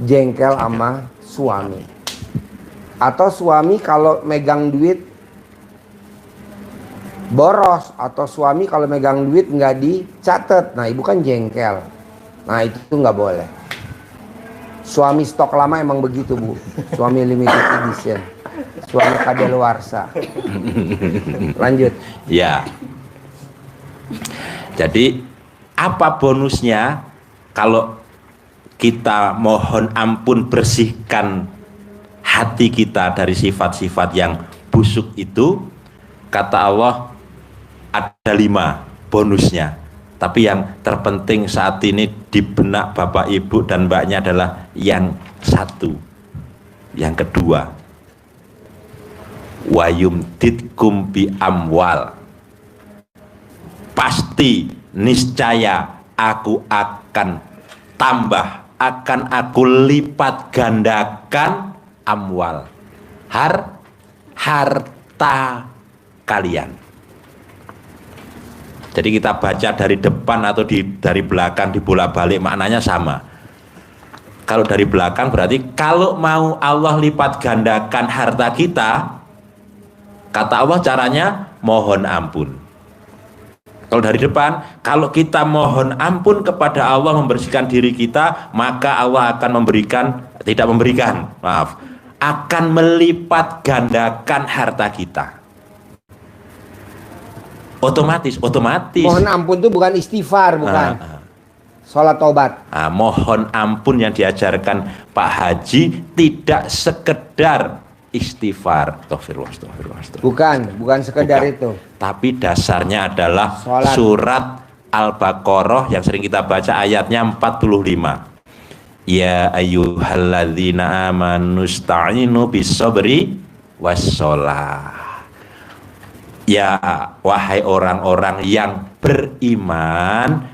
[SPEAKER 1] jengkel sama suami. Atau suami kalau megang duit boros, atau suami kalau megang duit nggak dicatat. Nah ibu kan jengkel. Nah itu nggak boleh. Suami stok lama emang begitu, Bu. Suami limited edition. Suami kadaluarsa. Lanjut.
[SPEAKER 5] Ya. Jadi apa bonusnya kalau kita mohon ampun bersihkan hati kita dari sifat-sifat yang busuk itu? Kata Allah ada 5 bonusnya. Tapi yang terpenting saat ini di benak Bapak Ibu dan Mbaknya adalah yang satu. Yang kedua, wa yumditkum bi amwal. Pasti niscaya aku akan tambah, akan aku lipat gandakan amwal, harta kalian. Jadi kita baca dari depan atau dari belakang, dibolak-balik maknanya sama. Kalau dari belakang berarti kalau mau Allah lipat gandakan harta kita, kata Allah caranya mohon ampun. Kalau dari depan, kalau kita mohon ampun kepada Allah membersihkan diri kita, maka Allah akan akan melipat gandakan harta kita. Otomatis.
[SPEAKER 1] Mohon ampun itu bukan istighfar, bukan. Sholat tobat.
[SPEAKER 5] Mohon ampun yang diajarkan Pak Haji tidak sekedar istighfar, astagfirullah.
[SPEAKER 1] Bukan sekedar itu.
[SPEAKER 5] Tapi dasarnya adalah
[SPEAKER 1] Sholat.
[SPEAKER 5] Surat Al-Baqarah yang sering kita baca ayatnya 45. Ya ayyuhalladzina amanu sta'inu bis-sabri was-shalah. Ya wahai orang-orang yang beriman,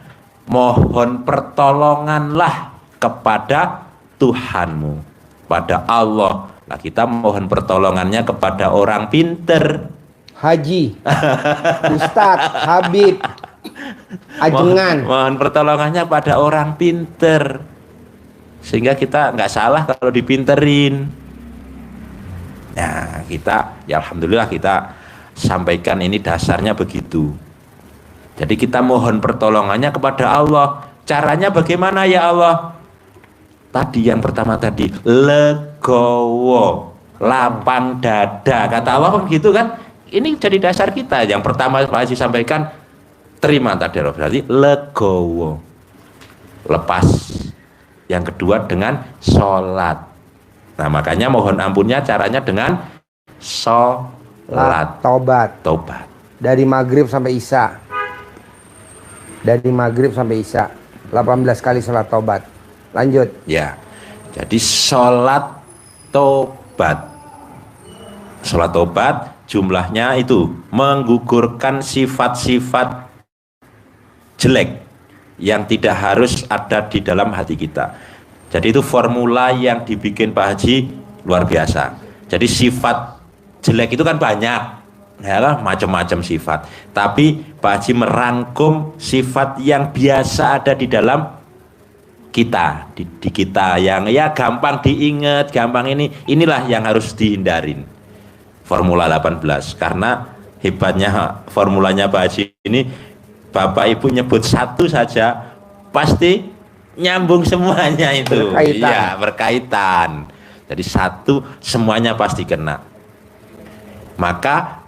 [SPEAKER 5] mohon pertolonganlah kepada Tuhanmu, pada Allah. Nah, kita mohon pertolongannya kepada orang pinter,
[SPEAKER 1] Haji, Ustadz, Habib, ajengan.
[SPEAKER 5] Mohon pertolongannya pada orang pinter, sehingga kita nggak salah kalau dipinterin. Nah, ya alhamdulillah kita sampaikan ini dasarnya begitu. Jadi kita mohon pertolongannya kepada Allah. Caranya bagaimana ya Allah? Tadi yang pertama tadi legowo, lapang dada, kata Allah kan gitu kan. Ini jadi dasar kita. Yang pertama Pak Haji sampaikan terima tadi berarti legowo, lepas. Yang kedua dengan sholat. Nah makanya mohon ampunnya caranya dengan sholat,
[SPEAKER 1] tobat dari maghrib sampai isya. 18 kali sholat tobat. Lanjut.
[SPEAKER 5] Ya, jadi sholat tobat. Sholat tobat jumlahnya itu menggugurkan sifat-sifat jelek yang tidak harus ada di dalam hati kita. Jadi itu formula yang dibikin Pak Haji luar biasa. Jadi sifat jelek itu kan banyak, ya kan, macam-macam sifat. Tapi Pak Haji merangkum sifat yang biasa ada di dalam kita, di kita yang ya gampang diingat, gampang inilah yang harus dihindarin. Formula 18, karena hebatnya formulanya Pak Haji ini, Bapak Ibu nyebut satu saja pasti nyambung semuanya itu. Iya, berkaitan. Jadi satu semuanya pasti kena. Maka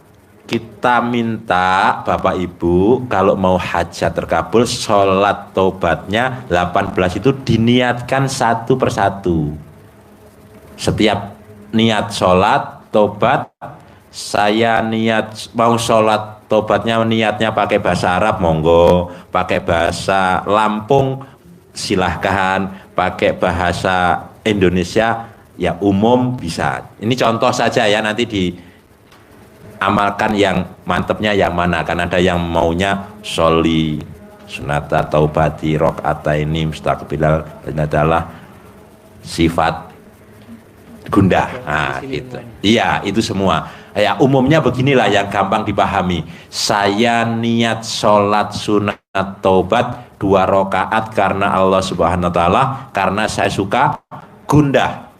[SPEAKER 5] kita minta Bapak Ibu kalau mau hajat terkabul, sholat tobatnya 18 itu diniatkan satu persatu. Setiap niat sholat tobat, saya niat mau sholat tobatnya niatnya pakai bahasa Arab monggo, pakai bahasa Lampung silahkan, pakai bahasa Indonesia ya umum bisa. Ini contoh saja ya, nanti di amalkan yang mantepnya yang mana, kan ada yang maunya soli sunata taubati rok'ataini mustaqbilal adalah sifat gundah. Nah gitu. Iya itu semua ya, umumnya beginilah yang gampang dipahami. Saya niat sholat sunat taubat 2 rakaat karena Allah Subhanahu wa ta'ala, karena saya suka gundah.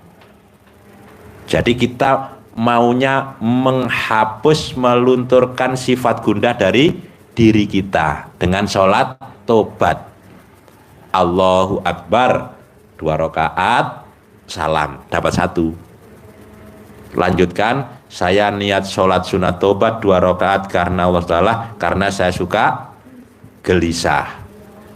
[SPEAKER 5] Jadi kita maunya menghapus, melunturkan sifat gundah dari diri kita dengan sholat tobat. Allahu Akbar 2 rakaat, salam, dapat 1. Lanjutkan, saya niat sholat sunat tobat 2 rakaat karena Allah Ta'ala, karena saya suka gelisah.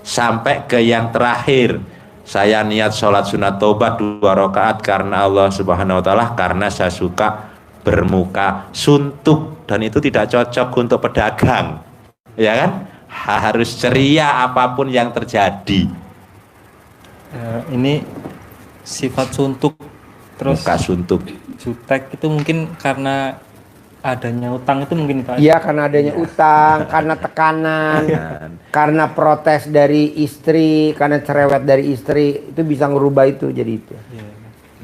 [SPEAKER 5] Sampai ke yang terakhir, saya niat sholat sunat tobat 2 rakaat karena Allah Subhanahu Wa Ta'ala, karena saya suka bermuka suntuk, dan itu tidak cocok untuk pedagang, ya kan? Harus ceria apapun yang terjadi.
[SPEAKER 4] Ini sifat suntuk, terus
[SPEAKER 5] Muka suntuk.
[SPEAKER 4] jutek itu mungkin karena adanya utang itu mungkin Pak.
[SPEAKER 1] Iya, karena adanya utang, karena tekanan, karena protes dari istri, karena cerewet dari istri, itu bisa ngerubah itu jadi itu.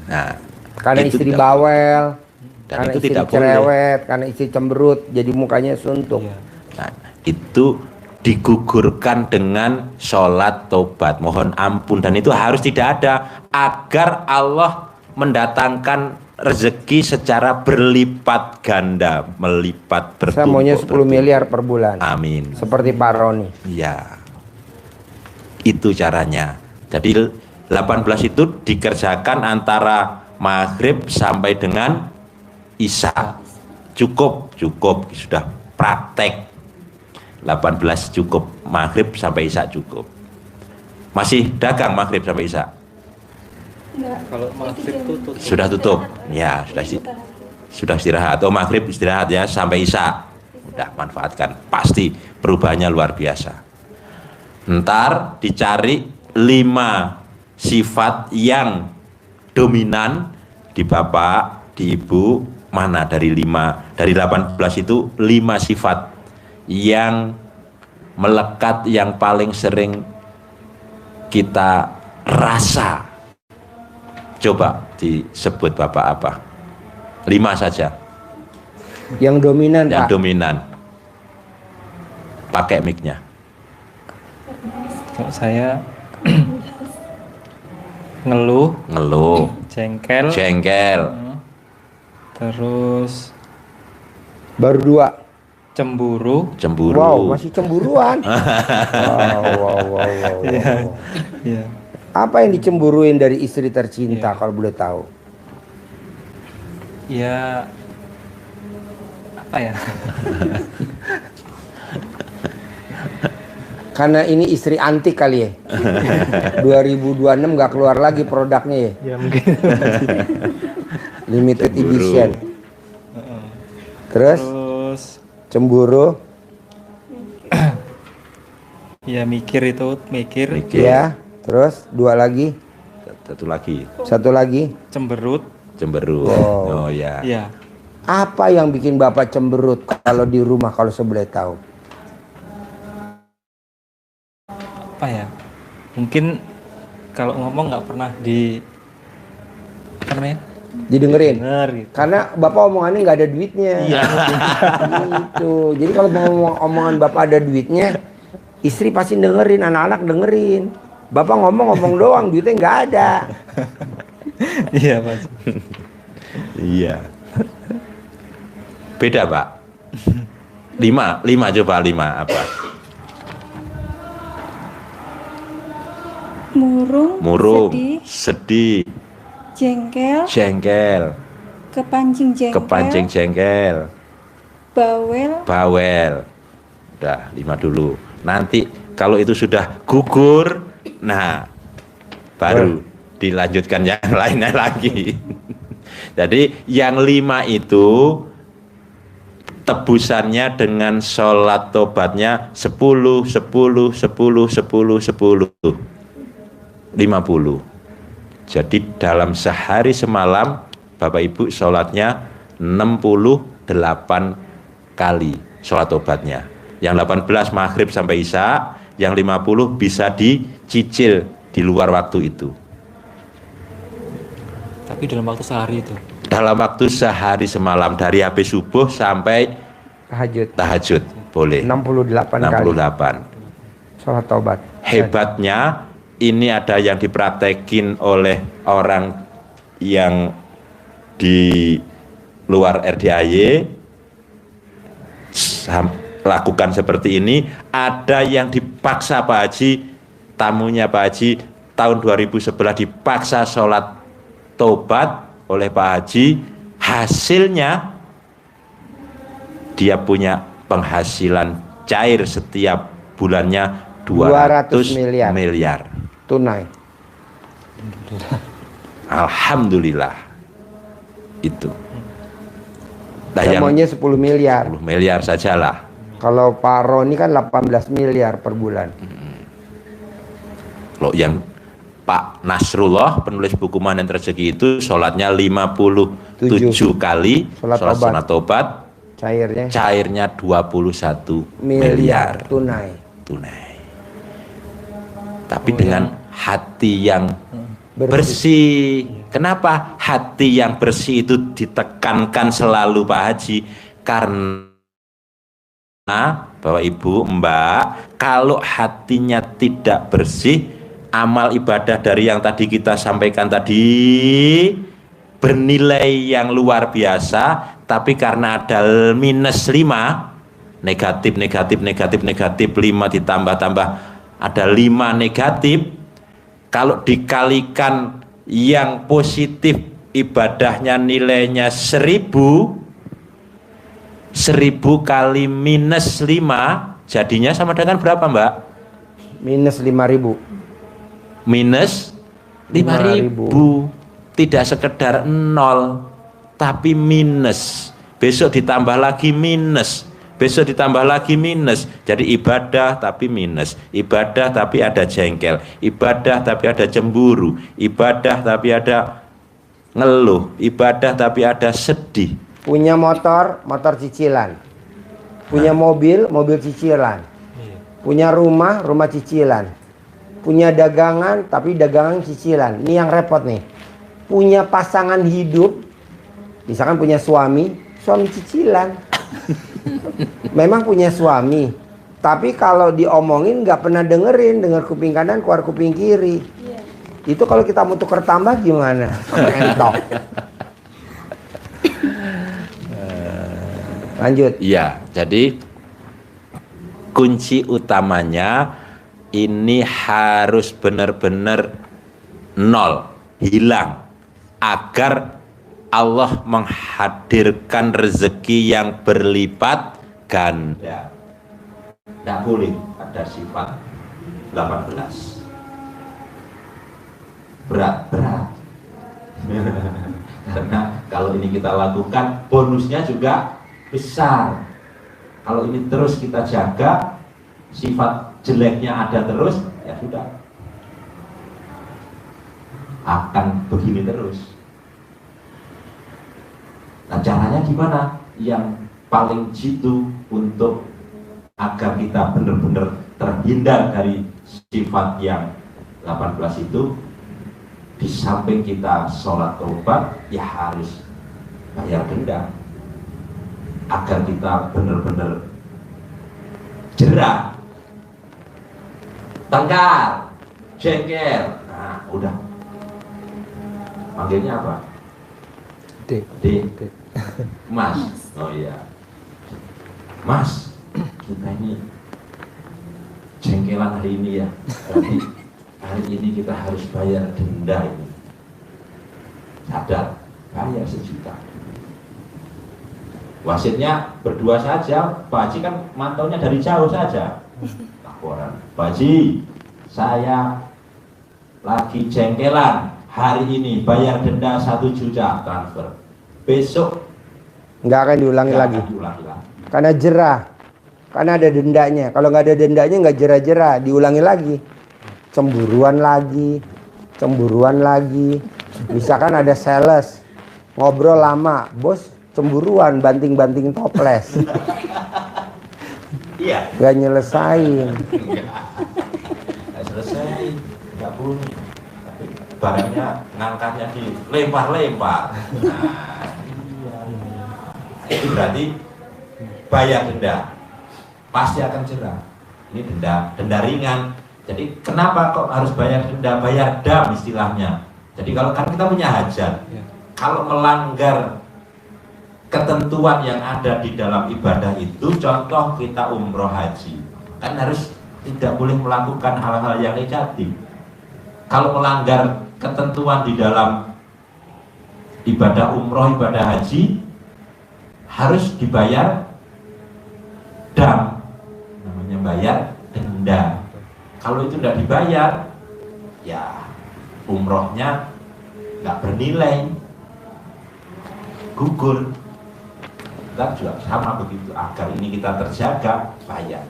[SPEAKER 5] Nah,
[SPEAKER 1] Karena
[SPEAKER 5] itu
[SPEAKER 1] istri
[SPEAKER 5] tidak-
[SPEAKER 1] bawel,
[SPEAKER 5] dan
[SPEAKER 1] karena
[SPEAKER 5] itu
[SPEAKER 1] istri
[SPEAKER 5] tidak boleh.
[SPEAKER 1] cerewet, karena istri cemberut, jadi mukanya suntuk.
[SPEAKER 4] Iya.
[SPEAKER 5] Nah, itu digugurkan dengan sholat tobat, mohon ampun, dan itu harus tidak ada agar Allah mendatangkan rezeki secara berlipat ganda, melipat bertumpuk.
[SPEAKER 1] Saya maunya 10 miliar per bulan.
[SPEAKER 5] Amin.
[SPEAKER 1] Seperti Pak Roni.
[SPEAKER 5] Ya, itu caranya. Jadi 18 itu dikerjakan antara maghrib sampai dengan isya. Cukup sudah praktek. 18 cukup, maghrib sampai isya cukup. Masih dagang maghrib sampai isya?
[SPEAKER 3] Enggak.
[SPEAKER 4] Kalau maghrib itu tutup.
[SPEAKER 5] Sudah tutup. Ya, sudah istirahat. Atau maghrib istirahat ya sampai isya. Udah manfaatkan. Pasti perubahannya luar biasa. Ntar dicari 5 sifat yang dominan di bapak, di ibu, mana dari 18 itu 5 sifat yang melekat, yang paling sering kita rasa. Coba disebut bapak apa? 5 saja
[SPEAKER 1] Yang dominan,
[SPEAKER 5] yang
[SPEAKER 1] Pak.
[SPEAKER 5] dominan. Pakai mic-nya.
[SPEAKER 4] Kalau saya ngeluh, jengkel, terus
[SPEAKER 1] Baru 2.
[SPEAKER 4] cemburu.
[SPEAKER 1] Wow, masih cemburuan. Wow.
[SPEAKER 4] Iya.
[SPEAKER 1] Apa yang dicemburuin dari istri tercinta kalau boleh tahu?
[SPEAKER 4] Ya, apa ya?
[SPEAKER 1] Karena ini istri antik kali ya. 2026 nggak keluar lagi produknya ya.
[SPEAKER 4] Ya mungkin.
[SPEAKER 1] Limited
[SPEAKER 5] Cemburu.
[SPEAKER 1] edition. Terus
[SPEAKER 4] Terus
[SPEAKER 1] cemburu,
[SPEAKER 4] ya mikir.
[SPEAKER 1] ya. Terus 2 lagi,
[SPEAKER 5] Satu lagi,
[SPEAKER 1] cemberut.
[SPEAKER 5] cemberut.
[SPEAKER 1] Wow.
[SPEAKER 5] Oh ya.
[SPEAKER 4] Ya,
[SPEAKER 1] Apa yang bikin Bapak cemberut kalau di rumah kalau saya boleh tahu?
[SPEAKER 4] apa ya? Mungkin kalau ngomong nggak pernah apa namanya?
[SPEAKER 1] Didengerin.
[SPEAKER 4] Denger gitu.
[SPEAKER 1] Karena Bapak omongannya nggak ada duitnya.
[SPEAKER 4] Iya.
[SPEAKER 1] Gitu. Jadi kalau mau omongan Bapak ada duitnya, istri pasti dengerin, anak-anak dengerin. Bapak ngomong doang, duitnya nggak ada.
[SPEAKER 4] Iya, Mas.
[SPEAKER 5] Iya. Beda, Pak. 5 coba 5 apa?
[SPEAKER 2] Murung,
[SPEAKER 5] sedih,
[SPEAKER 2] jengkel, kepancing
[SPEAKER 5] jengkel, bawel. Udah 5 dulu. Nanti kalau itu sudah gugur, nah baru dilanjutkan yang lainnya lagi. Jadi yang 5 itu tebusannya dengan sholat tobatnya 10, 50. Jadi dalam sehari semalam Bapak Ibu sholatnya 68 kali sholat tobatnya. Yang 18 maghrib sampai isya, yang 50 bisa dicicil di luar waktu itu.
[SPEAKER 4] Tapi dalam waktu sehari itu.
[SPEAKER 5] Dalam waktu sehari semalam dari habis subuh sampai tahajud boleh.
[SPEAKER 1] 68 kali
[SPEAKER 5] 68.
[SPEAKER 1] sholat tobat.
[SPEAKER 5] Hebatnya ini ada yang dipraktekin oleh orang yang di luar RDAY, lakukan seperti ini. Ada yang dipaksa Pak Haji, tamunya Pak Haji tahun 2011 dipaksa sholat tobat oleh Pak Haji, hasilnya dia punya penghasilan cair setiap bulannya 200 miliar
[SPEAKER 1] tunai.
[SPEAKER 5] Alhamdulillah. Itu nah,
[SPEAKER 1] Saya
[SPEAKER 5] yang
[SPEAKER 1] maunya 10 miliar.
[SPEAKER 5] 10 miliar sajalah.
[SPEAKER 1] Kalau Pak Roni kan 18 miliar per bulan.
[SPEAKER 5] Loh, yang Pak Nasrullah penulis buku Manen Rezeki itu sholatnya 57 kali
[SPEAKER 1] Sholat
[SPEAKER 5] sholat tobat,
[SPEAKER 1] cairnya
[SPEAKER 5] 21
[SPEAKER 1] miliar tunai.
[SPEAKER 5] Tapi dengan hati yang bersih. Kenapa hati yang bersih itu ditekankan selalu Pak Haji? Karena Bapak Ibu Mbak, kalau hatinya tidak bersih, amal ibadah dari yang tadi kita sampaikan tadi bernilai yang luar biasa, tapi karena ada minus 5, negatif 5 ditambah ada 5 negatif. Kalau dikalikan yang positif ibadahnya nilainya 1000 kali minus 5 jadinya sama dengan berapa Mbak?
[SPEAKER 1] Minus 5.000.
[SPEAKER 5] Minus 5.000. Tidak sekedar 0 tapi minus. Besok ditambah lagi minus. Besok ditambah lagi minus. Jadi ibadah tapi minus. Ibadah tapi ada jengkel. Ibadah tapi ada cemburu. Ibadah tapi ada ngeluh. Ibadah tapi ada sedih.
[SPEAKER 1] Punya motor cicilan. Punya mobil cicilan. Punya rumah cicilan. Punya dagangan tapi dagangan cicilan. Ini yang repot nih. Punya pasangan hidup, misalkan punya suami cicilan. Memang punya suami, tapi kalau diomongin nggak pernah denger kuping kanan keluar kuping kiri. Itu kalau kita mau tukar tambah gimana? Entok. Lanjut.
[SPEAKER 5] Iya, jadi kunci utamanya ini harus benar-benar 0, hilang, agar Allah menghadirkan rezeki yang berlipat ganda. Tidak boleh ada sifat 18 berat. Karena kalau ini kita lakukan bonusnya juga besar. Kalau ini terus kita jaga, sifat jeleknya ada terus, ya sudah akan begini terus. Nah, caranya gimana? Yang paling jitu untuk agar kita benar-benar terhindar dari sifat yang 18 itu, di samping kita sholat taubat, ya harus bayar denda agar kita benar-benar jerah, tengkar, jengkel. Nah, udah. Panggilnya apa? D. Mas. Oh iya. Mas, kita ini jengkelan hari ini ya. Berarti hari ini kita harus bayar denda ini. Sadar, bayar 1 juta. Wasitnya berdua saja. Pak Haji kan mantaunya dari jauh saja. Laporan, Pak Haji, saya lagi jengkelan. Hari ini bayar denda 1 juta, transfer. Besok
[SPEAKER 1] nggak akan diulangi lagi. Karena jerah. Karena ada dendanya. Kalau nggak ada dendanya nggak jerah-jerah, diulangi lagi. Cemburuan lagi. Misalkan ada sales ngobrol lama, bos cemburuan, banting-banting toples.
[SPEAKER 5] Iya.
[SPEAKER 1] Nggak nyelesain.
[SPEAKER 5] Nggak selesai, nggak bunyi. Barangnya ngangkatnya dilempar-lempar. Nah, itu berarti bayar denda, pasti akan jerah. Ini denda ringan. Jadi kenapa kok harus bayar denda? Bayar dam istilahnya. Jadi kalau kan kita punya hajat, kalau melanggar ketentuan yang ada di dalam ibadah itu, contoh kita umroh haji, kan harus tidak boleh melakukan hal-hal yang negatif. Kalau melanggar ketentuan di dalam ibadah umroh, ibadah haji harus dibayar dam, namanya bayar denda. Kalau itu tidak dibayar, ya umrohnya nggak bernilai, gugur. Kita juga sama begitu, agar ini kita terjaga, bayar.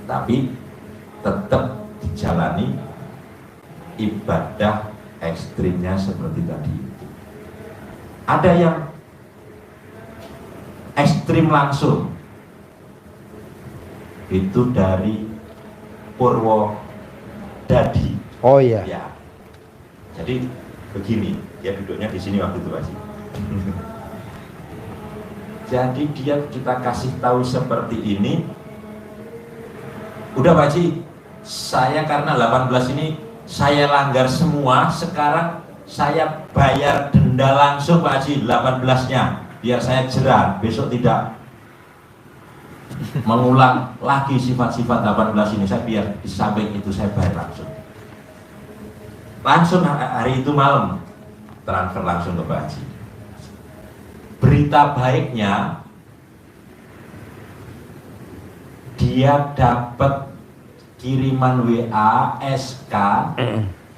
[SPEAKER 5] Tapi tetap dijalani ibadah ekstrimnya seperti tadi. Ada yang ekstrim langsung, itu dari Purwodadi.
[SPEAKER 1] Oh iya.
[SPEAKER 5] Ya. Jadi begini, dia duduknya di sini waktu itu Pak Haji. Jadi dia kita kasih tahu seperti ini. Udah Pak Haji, saya karena 18 ini saya langgar semua, sekarang saya bayar denda langsung Pak Haji 18-nya, biar saya jerah, besok tidak mengulang lagi sifat-sifat 18 ini. Saya biar di samping itu saya bayar langsung hari itu malam transfer langsung ke Pak Haji. Berita baiknya, dia dapat kiriman WA SK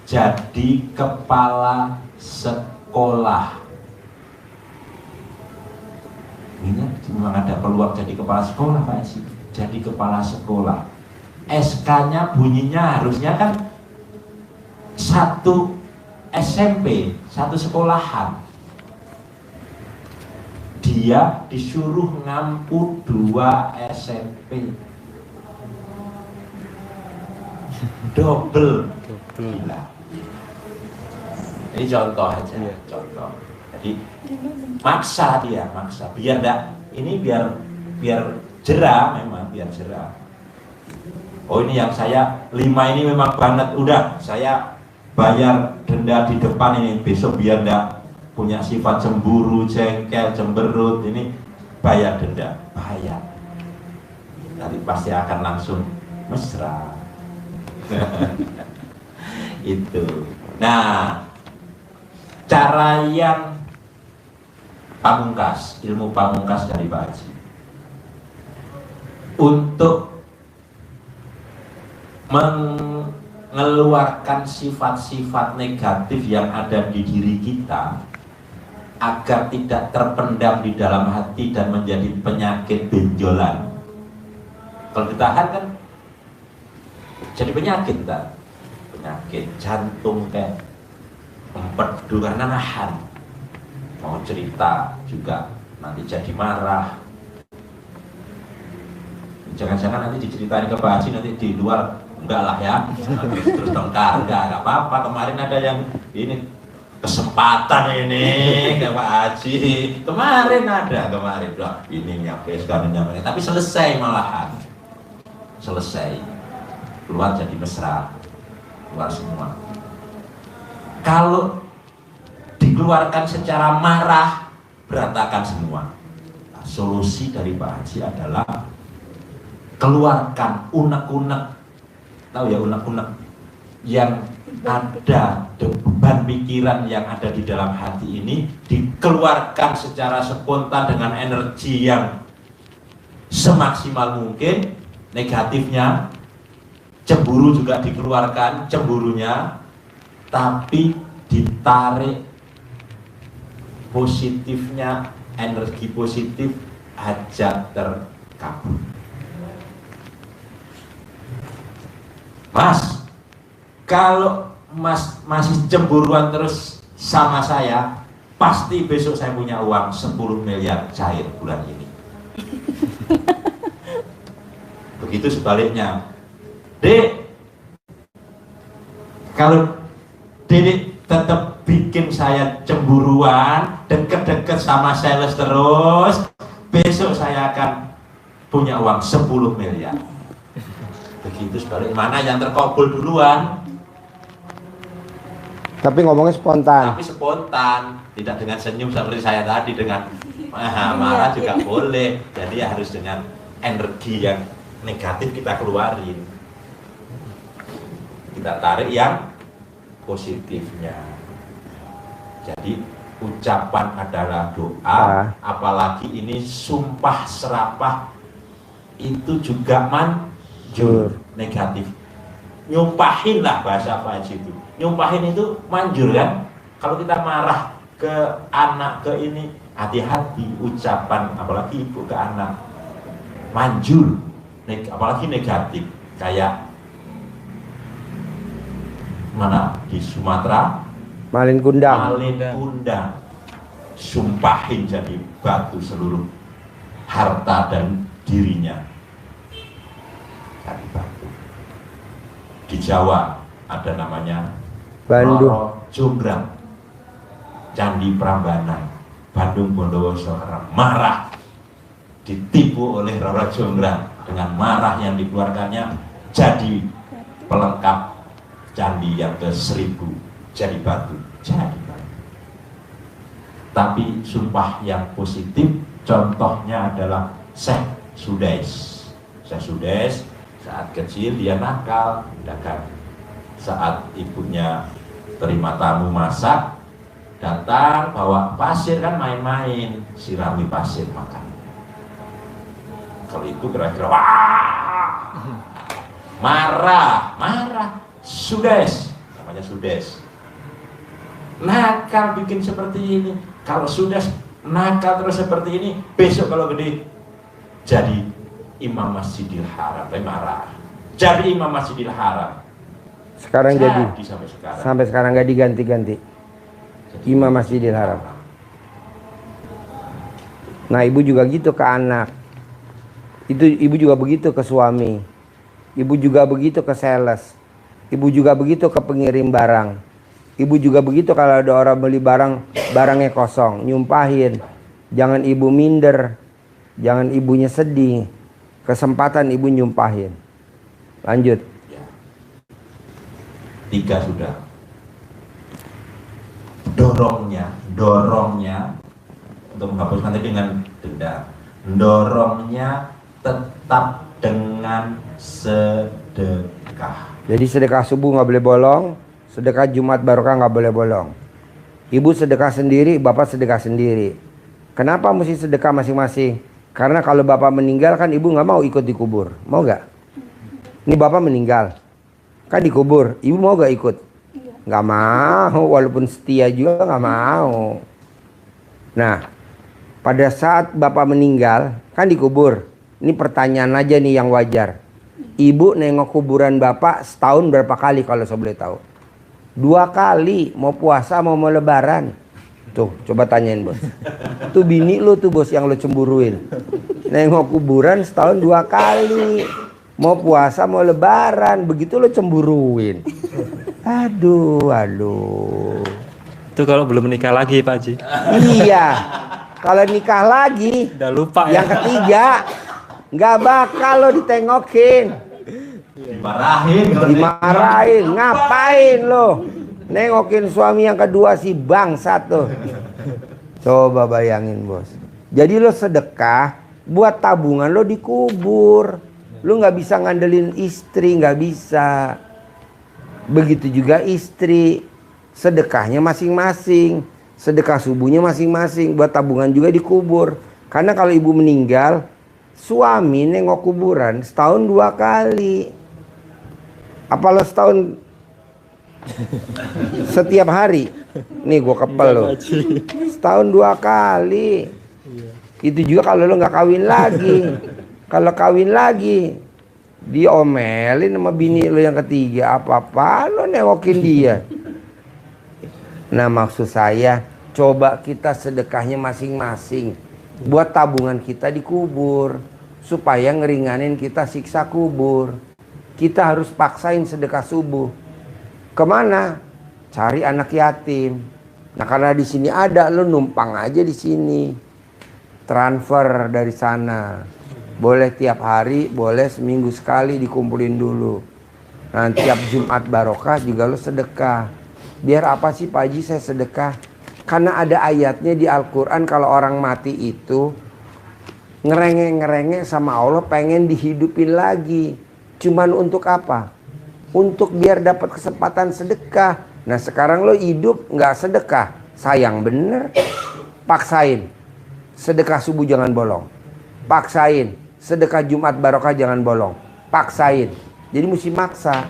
[SPEAKER 5] jadi kepala sekolah. Ini memang ada peluang jadi kepala sekolah Pak Haji. Jadi kepala sekolah. SK-nya bunyinya harusnya kan satu SMP, satu sekolahan. Dia disuruh ngampu 2 SMP. Double. Gila. Ini contoh aja, contoh. Jadi maksa dia, maksa. Biar enggak, ini biar jerah memang, biar jerah. Oh ini yang saya 5 ini memang banget, udah saya bayar denda di depan ini, besok biar enggak punya sifat cemburu, jengkel, cemberut, ini bayar denda, bayar. Nanti pasti akan langsung mesra. Itu. Nah, cara yang pamungkas, ilmu pamungkas dari Pak Haji untuk mengeluarkan sifat-sifat negatif yang ada di diri kita agar tidak terpendam di dalam hati dan menjadi penyakit benjolan. Kalau ditahan kan jadi penyakit, tak? Penyakit jantung kayak empedu karena nahan. Mau cerita juga nanti jadi marah. Jangan-jangan nanti diceritain ke Pak Haji, nanti di luar enggak lah ya. Terus dongkar, enggak apa-apa. Kemarin ada yang ini kesempatan ini ke Pak Haji. Kemarin udah ini nyampe sekarang nyampe. Tapi selesai malahan. Selesai. Keluar jadi mesra, keluar semua. Kalau dikeluarkan secara marah, berantakan semua. Nah, solusi dari Pak Haji adalah keluarkan unek-unek, tahu ya unek-unek yang ada, beban pikiran yang ada di dalam hati ini dikeluarkan secara spontan dengan energi yang semaksimal mungkin. Negatifnya, cemburu juga dikeluarkan cemburunya, tapi ditarik positifnya, energi positif ajak terkabul. Mas, kalau Mas masih cemburuan terus sama saya, pasti besok saya punya uang 10 miliar cair bulan ini. Begitu sebaliknya, Dek, kalau Dek tetap bikin saya cemburuan, deket-deket sama sales terus, besok saya akan punya uang 10 miliar. Begitu sebaliknya, mana yang terkabul duluan?
[SPEAKER 1] Tapi ngomongnya spontan.
[SPEAKER 5] Tapi spontan, tidak dengan senyum seperti saya tadi, dengan marah juga boleh. Jadi harus dengan energi yang negatif kita keluarin. Kita tarik yang positifnya. Jadi ucapan adalah doa, apalagi ini sumpah serapah itu juga manjur. Negatif. Nyumpahin lah bahasa apa itu. Nyumpahin itu manjur kan? Kalau kita marah ke anak ke ini, hati-hati ucapan apalagi ibu ke anak manjur, apalagi negatif. Kayak mana di Sumatera,
[SPEAKER 1] Malin Kundang.
[SPEAKER 5] Sumpahin jadi batu seluruh harta dan dirinya jadi batu. Di Jawa ada namanya
[SPEAKER 1] Bandung.
[SPEAKER 5] Roro Jonggrang, Candi Prambanan, Bandung Bondowoso, karena marah ditipu oleh Roro Jonggrang. Dengan marah yang dikeluarkannya jadi pelengkap candi yang ke-1000 jadi batu. Tapi sumpah yang positif contohnya adalah Syekh Sudes. Syekh Sudes saat kecil dia nakal, dagang. Saat ibunya terima tamu masak, datang bawa pasir, kan main-main, sirami pasir makan. Kalau itu kira-kira wah, marah, Sudes, namanya Sudes. Nakal bikin seperti ini. Kalau Sudes nakal terus seperti ini, besok kalau gede jadi Imam Masjidil Haram, marah. Jadi Imam Masjidil Haram.
[SPEAKER 1] Sekarang jadi
[SPEAKER 5] sampai sekarang
[SPEAKER 1] nggak diganti-ganti. Imam Masjidil Haram. Nah, ibu juga gitu ke anak. Itu ibu juga begitu ke suami. Ibu juga begitu ke sales. Ibu juga begitu ke pengirim barang. Ibu juga begitu kalau ada orang beli barangnya kosong, nyumpahin. Jangan ibu minder. Jangan ibunya sedih. Kesempatan ibu nyumpahin. Lanjut.
[SPEAKER 5] 3 sudah. Dorongnya untuk menghapuskan tadi dengan denda. Dorongnya tetap dengan sedekah.
[SPEAKER 1] Jadi sedekah subuh nggak boleh bolong, sedekah Jumat Barokah nggak boleh bolong. Ibu sedekah sendiri, bapak sedekah sendiri. Kenapa mesti sedekah masing-masing? Karena kalau bapak meninggal kan ibu nggak mau ikut dikubur, mau nggak? Ini bapak meninggal, kan dikubur, ibu mau nggak ikut? Nggak mau, walaupun setia juga nggak mau. Nah, pada saat bapak meninggal kan dikubur. Ini pertanyaan aja nih yang wajar. Ibu nengok kuburan bapak setahun berapa kali kalau saya boleh tahu? 2 kali, mau puasa mau lebaran. Tuh, coba tanyain bos. Tuh bini lu tuh bos yang lu cemburuin. Nengok kuburan setahun 2 kali. Mau puasa mau lebaran, begitu lu cemburuin. Aduh.
[SPEAKER 4] Itu kalau belum menikah lagi Pak Haji.
[SPEAKER 1] Iya. Kalau nikah lagi,
[SPEAKER 4] Udah lupa ya.
[SPEAKER 1] yang ketiga nggak bakal lo ditengokin. Dimarahin. Ngapain lo nengokin suami yang kedua si bangsat tuh. Coba bayangin bos. Jadi lo sedekah buat tabungan lo dikubur. Lo nggak bisa ngandelin istri, nggak bisa. Begitu juga istri, sedekahnya masing-masing. Sedekah subuhnya masing-masing, buat tabungan juga dikubur. Karena kalau ibu meninggal, suami nengok kuburan setahun 2 kali. Apa lo setahun setiap hari? Nih gue kepel lo. Setahun 2 kali. Itu juga kalau lo nggak kawin lagi. Kalau kawin lagi, diomelin sama bini lo yang ketiga. Apa-apa lo nengokin dia. Nah maksud saya, coba kita sedekahnya masing-masing. Buat tabungan kita dikubur. Supaya ngeringanin kita siksa kubur. Kita harus paksain sedekah subuh. Kemana? Cari anak yatim. Nah karena di sini ada, lo numpang aja di sini. Transfer dari sana. Boleh tiap hari, boleh seminggu sekali dikumpulin dulu. Nah tiap Jumat Barokah juga lo sedekah. Biar apa sih Pak Haji saya sedekah? Karena ada ayatnya di Al-Quran kalau orang mati itu ngerengek-ngerengek sama Allah pengen dihidupin lagi. Cuman untuk apa? Untuk biar dapat kesempatan sedekah. Nah sekarang lo hidup nggak sedekah, sayang bener. Paksain, sedekah subuh jangan bolong. Paksain, sedekah Jumat barokah jangan bolong. Paksain, jadi mesti maksa.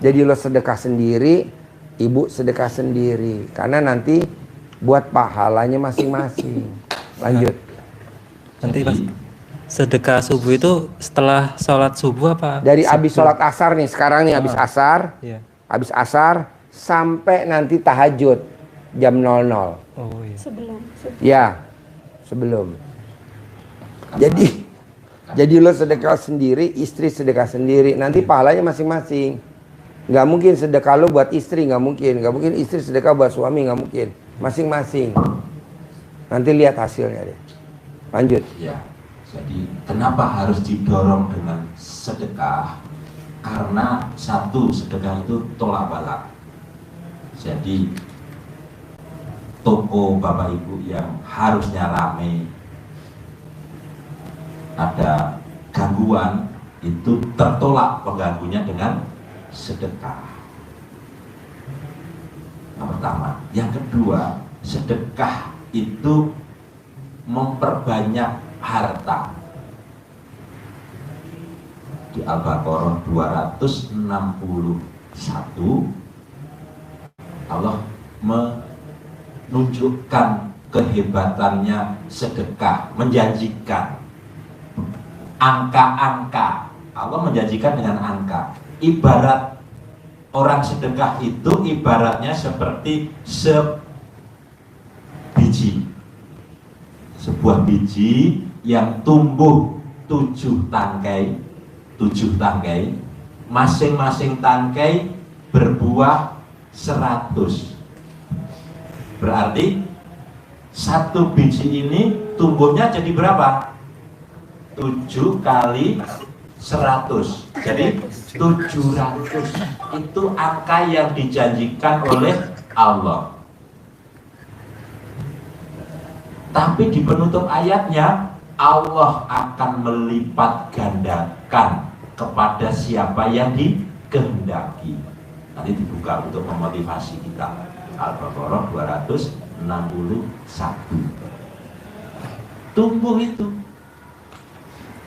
[SPEAKER 1] Jadi lo sedekah sendiri, ibu sedekah sendiri. Karena nanti buat pahalanya masing-masing. Lanjut.
[SPEAKER 4] Nanti pas sedekah subuh itu setelah sholat subuh apa?
[SPEAKER 1] Dari habis sholat asar nih, sekarang nih habis asar.
[SPEAKER 4] Iya.
[SPEAKER 1] Habis asar sampai nanti tahajud jam 00.
[SPEAKER 4] Oh iya.
[SPEAKER 2] Sebelum.
[SPEAKER 1] Ya, sebelum. Jadi lo sedekah sendiri, istri sedekah sendiri. Nanti pahalanya masing-masing. Nggak mungkin sedekah lo buat istri, nggak mungkin. Nggak mungkin istri sedekah buat suami, nggak mungkin. Masing-masing. Nanti lihat hasilnya deh. Lanjut.
[SPEAKER 5] Ya, jadi kenapa harus didorong dengan sedekah? Karena satu, sedekah itu tolak balak. Jadi toko Bapak Ibu yang harusnya ramai, ada gangguan, itu tertolak pengganggunya dengan sedekah. Yang pertama. Yang kedua, sedekah itu memperbanyak harta. Di Al-Baqarah 261 Allah menunjukkan kehebatannya sedekah, menjanjikan angka-angka. Allah menjanjikan dengan angka. Ibarat orang sedekah itu ibaratnya seperti sebiji, sebuah biji yang tumbuh 7 tangkai, masing-masing tangkai berbuah 100. Berarti satu biji ini tumbuhnya jadi berapa? 7 kali 100, jadi 700. Itu angka yang dijanjikan oleh Allah. Tapi di penutup ayatnya, Allah akan melipat gandakan kepada siapa yang dikehendaki. Nanti dibuka untuk memotivasi kita. Al-Baqarah 261. Tumbuh itu.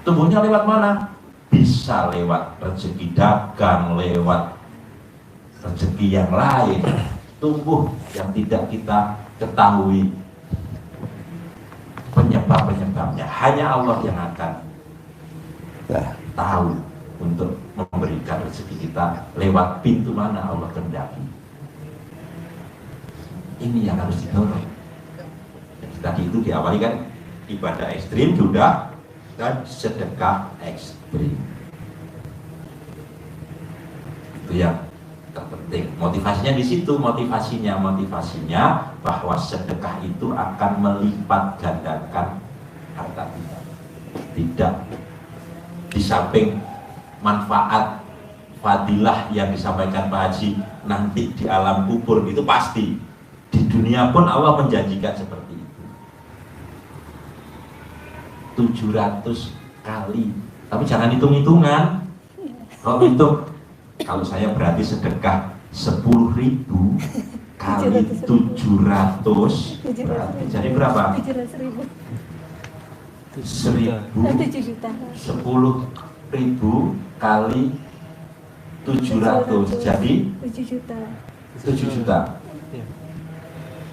[SPEAKER 5] Tumbuhnya lewat mana? Bisa lewat rezeki dagang, lewat rezeki yang lain. Tumbuh yang tidak kita ketahui penyebab-penyebabnya. Hanya Allah yang akan tahu untuk memberikan rezeki kita lewat pintu mana Allah kehendaki. Ini yang harus didorong. Tadi itu diawali kan ibadah ekstrim sudah, dan sedekah ekstrim. Itu yang terpenting. Motivasinya di situ, motivasinya bahwa sedekah itu akan melipat gandakan harta kita. Tidak di samping manfaat fadilah yang disampaikan Pak Haji nanti di alam kubur itu pasti. Di dunia pun Allah menjanjikan seperti itu. 700 kali. Tapi jangan hitung-hitungan. Kalau hitung, kalau saya berarti sedekah 10.000 kali 700 berarti jadi berapa?
[SPEAKER 2] 700.000.
[SPEAKER 5] 1.000.
[SPEAKER 2] 7 juta.
[SPEAKER 5] 10.000 kali 700 jadi
[SPEAKER 2] 7 juta.
[SPEAKER 5] 7 juta.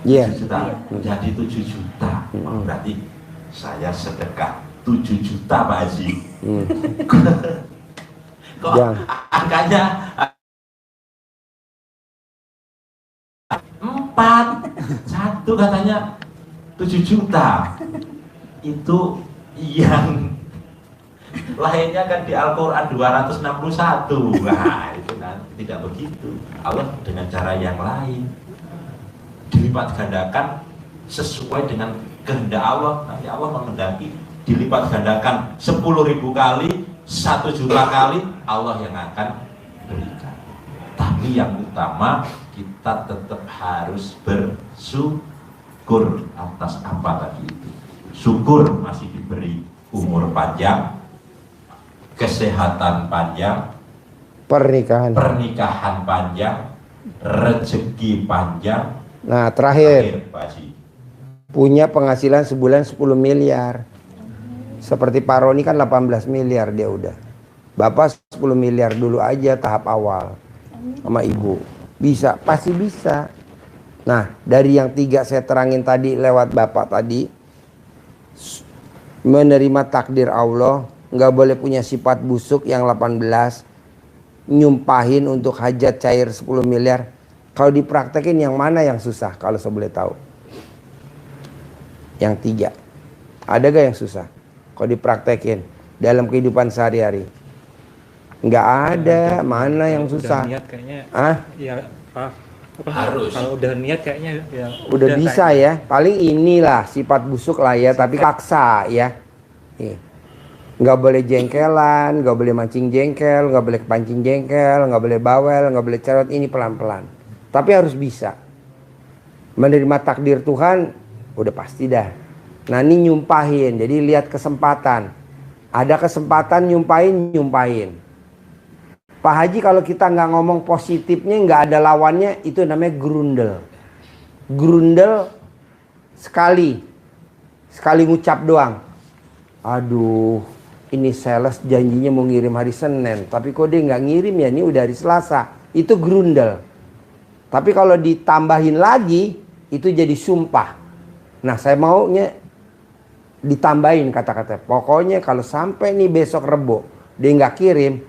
[SPEAKER 1] Iya.
[SPEAKER 5] 7 juta. Jadi 7 juta. Berarti saya sedekah 7 juta Pak Haji. Kok angkanya 4, 1 katanya 7 juta. Itu yang lainnya kan di Al-Quran 261. Nah itu nanti tidak begitu. Allah dengan cara yang lain dilipat gandakan sesuai dengan kehendak Allah. Nanti Allah menghendaki dilipat gandakan 10.000 kali, 1 juta kali, Allah yang akan berikan. Tapi yang utama kita tetap harus bersyukur atas apa tadi itu. Syukur masih diberi umur panjang, kesehatan panjang,
[SPEAKER 1] Pernikahan
[SPEAKER 5] panjang, rezeki panjang.
[SPEAKER 1] Nah, terakhir,
[SPEAKER 5] Pak Haji.
[SPEAKER 1] punya penghasilan sebulan 10 miliar. Seperti Pak Roni kan 18 miliar dia udah. Bapak 10 miliar dulu aja tahap awal. Sama ibu. Bisa, pasti bisa. Nah, dari yang 3 saya terangin tadi lewat Bapak tadi. Menerima takdir Allah. Nggak boleh punya sifat busuk yang 18. Nyumpahin untuk hajat cair 10 miliar. Kalau dipraktekin yang mana yang susah kalau saya boleh tahu? Yang 3. Ada gak yang susah? Kalau dipraktekin dalam kehidupan sehari-hari. Nggak ada, mana yang susah?
[SPEAKER 4] Udah niat kayaknya. Ya,
[SPEAKER 5] Harus.
[SPEAKER 4] Kalau udah niat kayaknya ya.
[SPEAKER 1] Udah bisa ya. Paling inilah sifat busuk lah ya, tapi paksa ya. Nih. Nggak boleh jengkelan, nggak boleh mancing jengkel, nggak boleh kepancing jengkel, nggak boleh bawel, nggak boleh cerewet. Ini pelan-pelan. Tapi harus bisa. Menerima takdir Tuhan, udah pasti dah. Nah ini nyumpahin, jadi lihat kesempatan. Ada kesempatan nyumpahin. Pak Haji kalau kita nggak ngomong positifnya, nggak ada lawannya, itu namanya grundel. Grundel sekali ngucap doang. Aduh, ini sales janjinya mau ngirim hari Senin, tapi kok dia nggak ngirim ya, ini udah hari Selasa. Itu grundel. Tapi kalau ditambahin lagi, itu jadi sumpah. Nah saya maunya ditambahin kata-kata. Pokoknya kalau sampai nih besok Rebo, dia nggak kirim,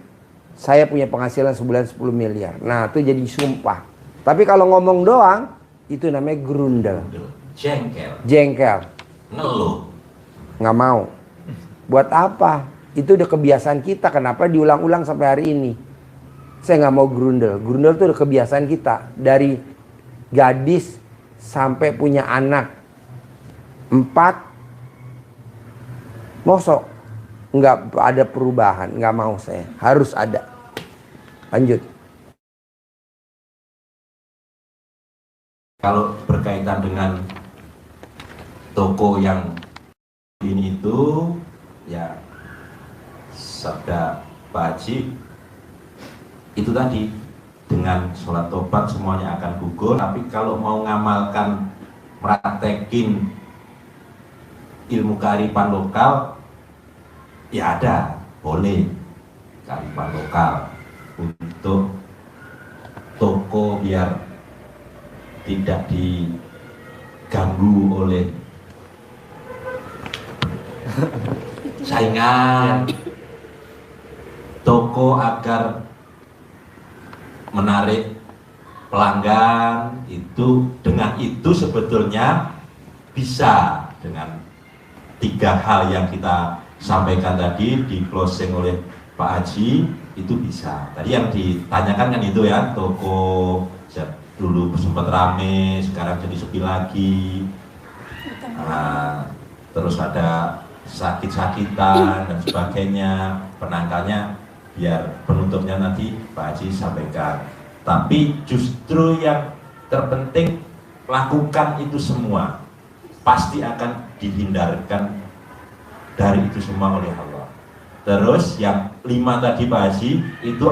[SPEAKER 1] saya punya penghasilan sebulan 10 miliar. Nah itu jadi sumpah. Tapi kalau ngomong doang, itu namanya grundel. Jengkel.
[SPEAKER 5] Ngeluh.
[SPEAKER 1] Nggak mau. Buat apa? Itu udah kebiasaan kita. Kenapa diulang-ulang sampai hari ini? Saya nggak mau grundel. Grundel itu udah kebiasaan kita. Dari gadis sampai punya anak 4. Mosok nggak ada perubahan, nggak mau saya, harus ada. Lanjut.
[SPEAKER 5] Kalau berkaitan dengan toko yang ini itu, ya sabda Pak Haji itu tadi, dengan sholat tobat semuanya akan gugur. Tapi kalau mau ngamalkan, praktekin ilmu kearifan lokal, ya ada, boleh kearifan lokal untuk toko biar tidak diganggu oleh saingan, toko agar menarik pelanggan. Itu dengan itu sebetulnya bisa dengan 3 hal yang kita sampaikan tadi di closing oleh Pak Haji, itu bisa. Tadi yang ditanyakan kan itu ya, toko dulu sempat rame, sekarang jadi sepi lagi. Nah, terus ada sakit-sakitan dan sebagainya. Penangkalnya biar penutupnya nanti Pak Haji sampaikan. Tapi justru yang terpenting, lakukan itu semua, pasti akan dihindarkan dari itu semua oleh Allah. Terus yang 5 tadi Pak Haji, itu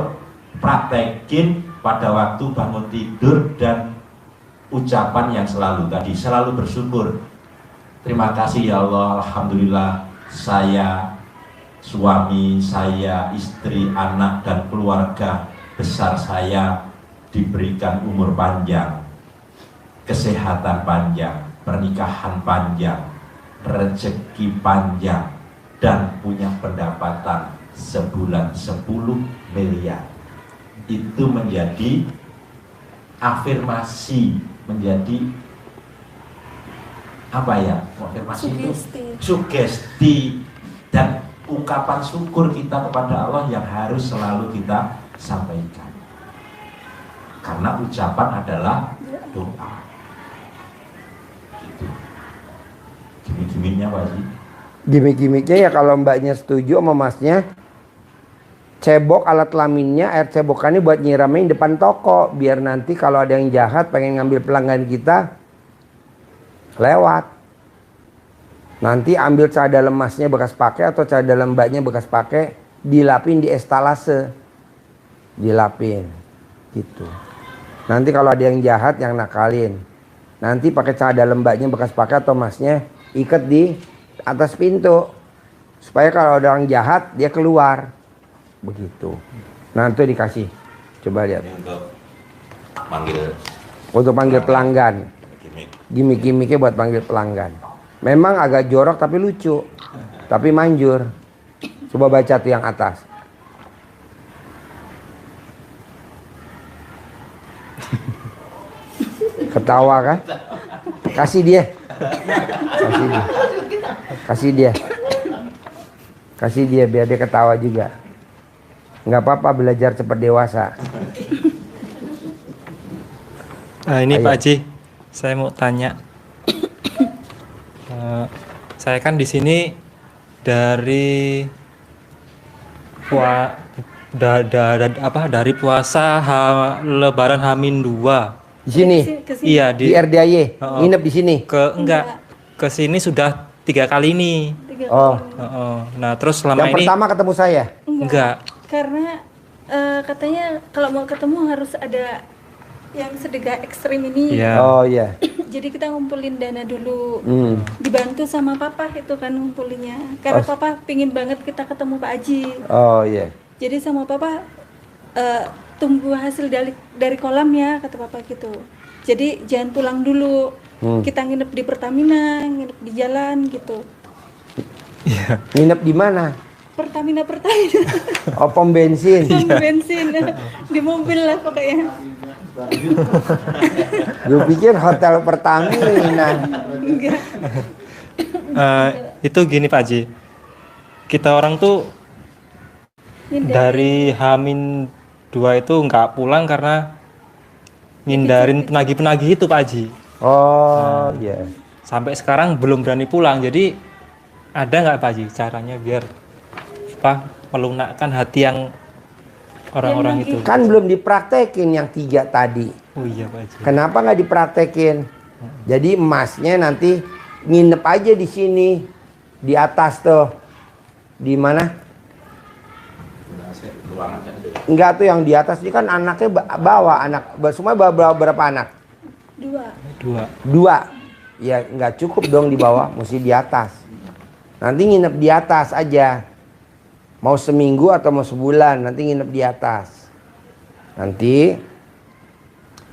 [SPEAKER 5] praktekin pada waktu bangun tidur dan ucapan yang selalu tadi, selalu bersyukur. Terima kasih ya Allah, alhamdulillah saya, suami saya, istri, anak dan keluarga besar saya diberikan umur panjang, kesehatan panjang, pernikahan panjang, rezeki panjang, dan punya pendapatan sebulan 10 miliar. Itu menjadi afirmasi, menjadi apa ya? Afirmasi itu sugesti dan ungkapan syukur kita kepada Allah yang harus selalu kita sampaikan. Karena ucapan adalah doa. Gitu. Gimik-gimiknya Pak Haji.
[SPEAKER 1] Gimik-gimiknya ya kalau mbaknya setuju sama masnya, cebok alat kelaminnya, air cebokannya buat nyiramin depan toko, biar nanti kalau ada yang jahat pengen ngambil pelanggan kita lewat. Nanti ambil cara dalam masnya bekas pakai atau cara dalam mbaknya bekas pakai, dilapin di estalase, dilapin gitu. Nanti kalau ada yang jahat, yang nakalin, nanti pakai celana dalam mbaknya bekas pakai atau masnya ikat di atas pintu supaya kalau ada orang jahat dia keluar begitu. Nanti dikasih, coba lihat
[SPEAKER 5] Ini untuk
[SPEAKER 1] panggil pelanggan.
[SPEAKER 5] gimmick.
[SPEAKER 1] Gimik-gimiknya buat panggil pelanggan. Memang agak jorok tapi lucu, tapi manjur. Coba baca tuh yang atas. Ketawa kan? Kasih dia. Kasih dia. Kasih dia. Kasih dia biar dia ketawa juga. Nggak apa-apa, belajar cepat dewasa.
[SPEAKER 4] Nah, ini
[SPEAKER 1] Ayo.
[SPEAKER 4] Pak Haji, saya mau tanya. Saya kan di sini dari dari puasa Lebaran H-2.
[SPEAKER 1] Di sini,
[SPEAKER 2] Ke sini.
[SPEAKER 4] Iya
[SPEAKER 1] di
[SPEAKER 4] di
[SPEAKER 1] RDAY,
[SPEAKER 4] Oh.
[SPEAKER 1] nginep di sini.
[SPEAKER 4] enggak ke sini sudah 3 kali ini.
[SPEAKER 2] 3
[SPEAKER 1] Oh.
[SPEAKER 2] kali.
[SPEAKER 4] Nah, terus selama
[SPEAKER 1] Yang
[SPEAKER 4] ini
[SPEAKER 1] pertama ketemu saya.
[SPEAKER 4] enggak.
[SPEAKER 2] Karena katanya kalau mau ketemu harus ada yang sedekah ekstrim ini.
[SPEAKER 4] Iya.
[SPEAKER 1] Oh iya.
[SPEAKER 2] Jadi kita ngumpulin dana dulu.
[SPEAKER 1] Hmm.
[SPEAKER 2] Dibantu sama papa itu kan ngumpulinnya. Karena
[SPEAKER 1] Oh.
[SPEAKER 2] papa pingin banget kita ketemu Pak Haji.
[SPEAKER 1] Oh iya.
[SPEAKER 2] Jadi sama papa tunggu hasil dari kolam ya, kata papa gitu. Jadi jangan pulang dulu. Kita nginep di Pertamina, nginep di jalan gitu.
[SPEAKER 1] Nginep di mana?
[SPEAKER 2] Pertamina.
[SPEAKER 1] Oh, pom bensin.
[SPEAKER 2] Pom bensin di mobil lah pokoknya.
[SPEAKER 1] Gue pikir hotel Pertamina.
[SPEAKER 2] Enggak.
[SPEAKER 4] Itu gini Pak Haji, kita orang tuh dari H-2 itu nggak pulang karena ngindarin penagih-penagih itu Pak Haji.
[SPEAKER 1] Oh iya.
[SPEAKER 4] Sampai sekarang belum berani pulang. Jadi ada nggak Pak Haji caranya biar melunakkan hati yang orang-orang itu?
[SPEAKER 1] Kan belum dipraktekin yang 3 tadi.
[SPEAKER 4] Oh iya Pak Haji.
[SPEAKER 1] Kenapa nggak dipraktekin? Jadi emasnya nanti nginep aja di sini, di atas tuh. Di mana? Enggak tuh yang di atas ini kan anaknya bawa anak. Semua bawa berapa anak?
[SPEAKER 2] 2.
[SPEAKER 1] 2. Ya nggak cukup dong di bawah, mesti di atas. Nanti nginep di atas aja. Mau seminggu atau mau sebulan, nanti nginep di atas. Nanti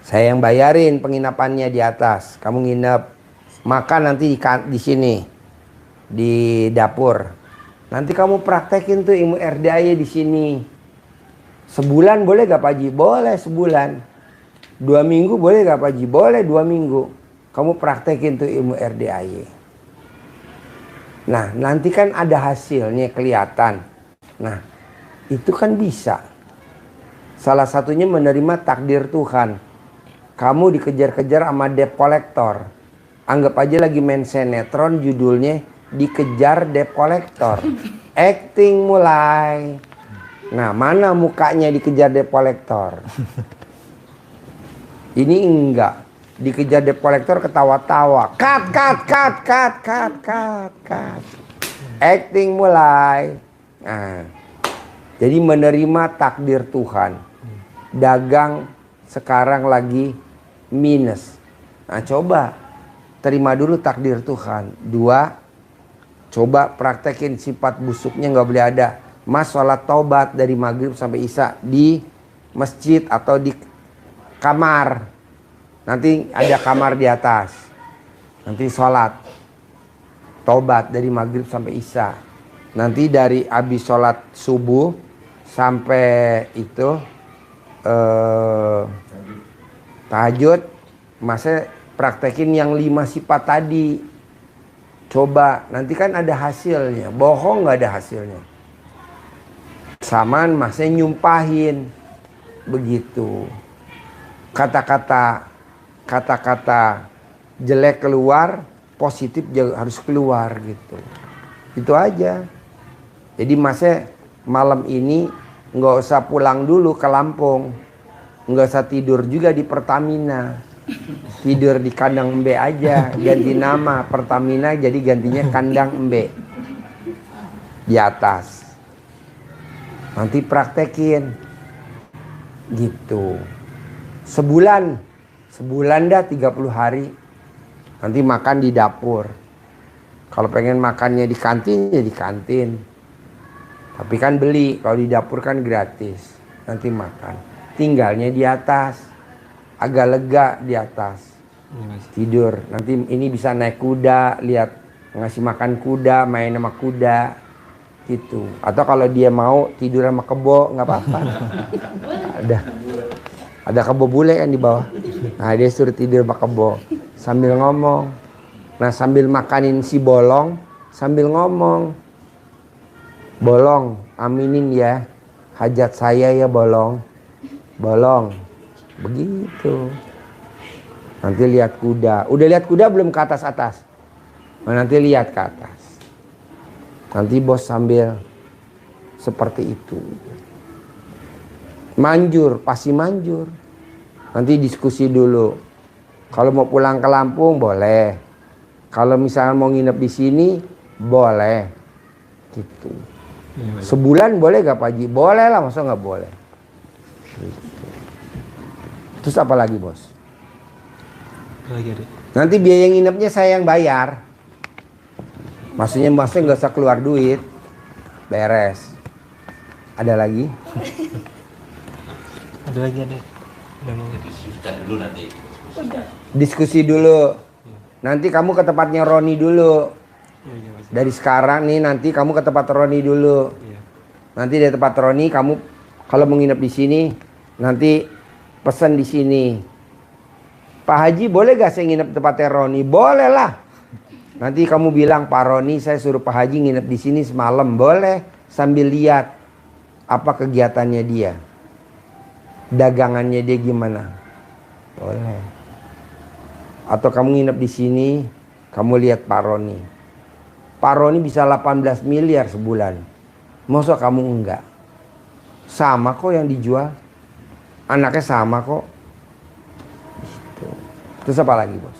[SPEAKER 1] saya yang bayarin penginapannya di atas. Kamu nginep, makan nanti di sini, di dapur. Nanti kamu praktekin tuh ilmu RDAY di sini. Sebulan boleh gak Pak Haji? Boleh sebulan. 2 minggu boleh gak Pak Haji? Boleh 2 minggu. Kamu praktekin tuh ilmu RDAY. Nah, nanti kan ada hasilnya kelihatan. Nah, itu kan bisa. Salah satunya menerima takdir Tuhan. Kamu dikejar-kejar sama debt collector. Anggap aja lagi main sinetron judulnya Dikejar Debt Collector. Acting mulai. Nah, mana mukanya dikejar debt collector? Ini enggak. Dikejar debt collector ketawa-tawa. Cut. Acting mulai. Nah, jadi menerima takdir Tuhan. Dagang sekarang lagi minus. Nah, coba terima dulu takdir Tuhan. 2, coba praktekin sifat busuknya nggak boleh ada. Mas sholat taubat dari maghrib sampai isya di masjid atau di kamar. Nanti ada kamar di atas. Nanti sholat taubat dari maghrib sampai isya. Nanti dari habis sholat subuh sampai itu tahajud, masa praktekin yang 5 sifat tadi. Coba, nanti kan ada hasilnya. Bohong nggak ada hasilnya. Samaan masnya nyumpahin. Begitu. Kata-kata jelek keluar, positif harus keluar gitu. Itu aja. Jadi masnya malam ini nggak usah pulang dulu ke Lampung. Nggak usah tidur juga di Pertamina. Tidur di kandang embe aja, ganti nama Pertamina jadi gantinya kandang embe di atas. Nanti praktekin gitu Sebulan dah 30 hari. Nanti makan di dapur. Kalau pengen makannya di kantin, ya di kantin. Tapi kan beli, kalau di dapur kan gratis. Nanti makan. Tinggalnya di atas. Agak lega di atas. Tidur. Nanti ini bisa naik kuda, lihat ngasih makan kuda, main sama kuda. Gitu. Atau kalau dia mau tidur sama kebo, nggak apa-apa. Ada kebo bule kan di bawah. Nah, dia suruh tidur sama kebo sambil ngomong. Nah, sambil makanin si bolong, sambil ngomong. Bolong, aminin ya hajat saya ya bolong. Bolong. Begitu. Nanti lihat kuda. Udah lihat kuda belum ke atas-atas? Nah, nanti lihat ke atas. Nanti bos sambil seperti itu. Manjur, pasti manjur. Nanti diskusi dulu. Kalau mau pulang ke Lampung boleh. Kalau misalnya mau nginep di sini boleh. Gitu. Sebulan boleh gak Pak Haji? Boleh lah, masa nggak boleh? Gitu. Terus apa lagi bos? Nanti biaya nginepnya saya yang bayar. Maksudnya nggak usah keluar duit. Beres. Ada lagi?
[SPEAKER 4] Ada.
[SPEAKER 5] Dulu nanti.
[SPEAKER 1] Diskusi dulu. Nanti kamu ke tempatnya Roni dulu. Dari sekarang nih nanti kamu ke tempat Roni dulu. Nanti dari tempat Roni kamu kalau mau nginep di sini nanti pesan di sini. Pak Haji boleh gak saya nginep tempatnya Roni? Boleh lah. Nanti kamu bilang Pak Roni saya suruh Pak Haji nginep di sini semalam. Boleh sambil lihat apa kegiatannya dia. Dagangannya dia gimana? Boleh. Atau kamu nginep di sini, kamu lihat Pak Roni. Pak Roni bisa 18 miliar sebulan. Masa kamu enggak? Sama kok yang dijual. Anaknya sama kok. Gitu. Terus apa lagi bos?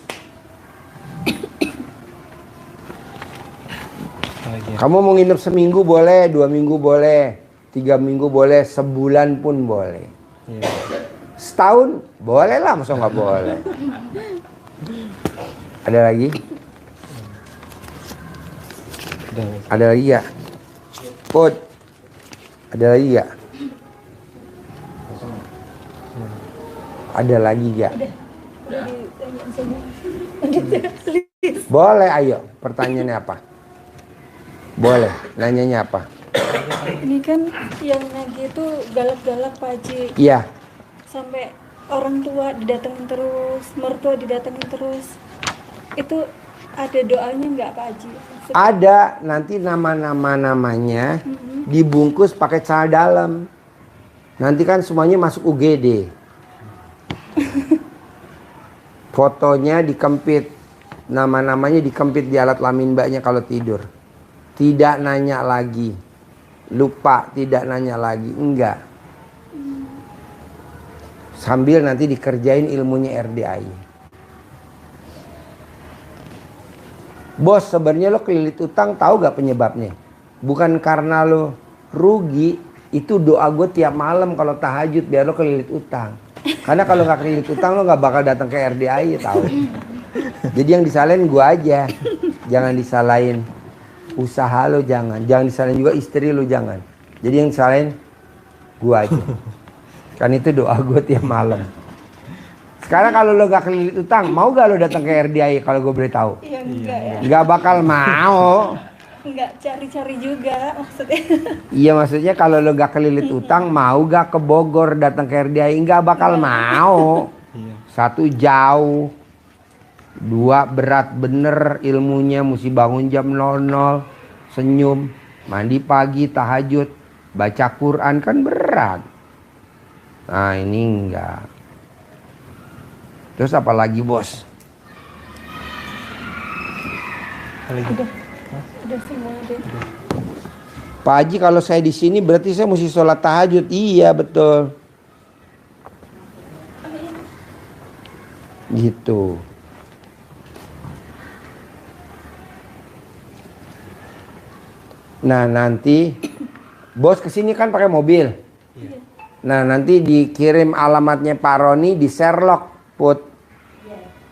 [SPEAKER 1] Kamu mau nginep seminggu boleh, 2 minggu boleh, 3 minggu boleh, sebulan pun boleh. Setahun boleh lah, masa nggak boleh? Ada lagi? Ada lagi ya? Put, ada lagi ya? Ada lagi ya? Boleh, ayo. Pertanyaannya apa? Boleh. Nanyanya apa?
[SPEAKER 2] Ini kan yang nagih itu galak-galak Pak Haji.
[SPEAKER 1] Iya.
[SPEAKER 2] Sampai orang tua didatengin terus, mertua didatengin terus. Itu ada doanya nggak Pak Haji?
[SPEAKER 1] Ada, nanti nama-namanya dibungkus pakai celana dalam. Nanti kan semuanya masuk UGD. Fotonya dikempit, nama-namanya dikempit di alat kelamin mbaknya kalau tidur. Tidak nanya lagi, lupa tidak nanya lagi, enggak. Sambil nanti dikerjain ilmunya RDAI. Bos, sebenarnya lo kelilit utang tahu gak penyebabnya? Bukan karena lo rugi, itu doa gue tiap malam kalau tahajud biar lo kelilit utang. Karena kalau nggak kelilit utang lo nggak bakal datang ke RDAI, tahu. Jadi yang disalahin gue aja, jangan disalahin usaha lo, jangan disalahin juga istri lo, jangan. Jadi yang disalahin gue aja. Kan itu doa gue tiap malam. Sekarang kalau lo gak kelilit utang, mau gak lo datang ke RDAI kalau gue boleh tahu?
[SPEAKER 2] Iya enggak ya.
[SPEAKER 1] Gak bakal mau.
[SPEAKER 2] Enggak cari-cari juga maksudnya.
[SPEAKER 1] Iya maksudnya kalau lo gak kelilit utang, mau gak ke Bogor datang ke RDAI? Gak bakal mau. 1 jauh. 2 berat bener ilmunya, mesti bangun jam 00, senyum, mandi pagi, tahajud, baca Quran kan berat. Nah ini enggak. Terus apa lagi bos?
[SPEAKER 2] Udah semua deh.
[SPEAKER 1] Pak Haji kalau saya di sini berarti saya mesti sholat tahajud. Iya betul. Gitu. Nah nanti bos kesini kan pakai mobil. Nah, nanti dikirim alamatnya Pak Roni di Sherlock, Put.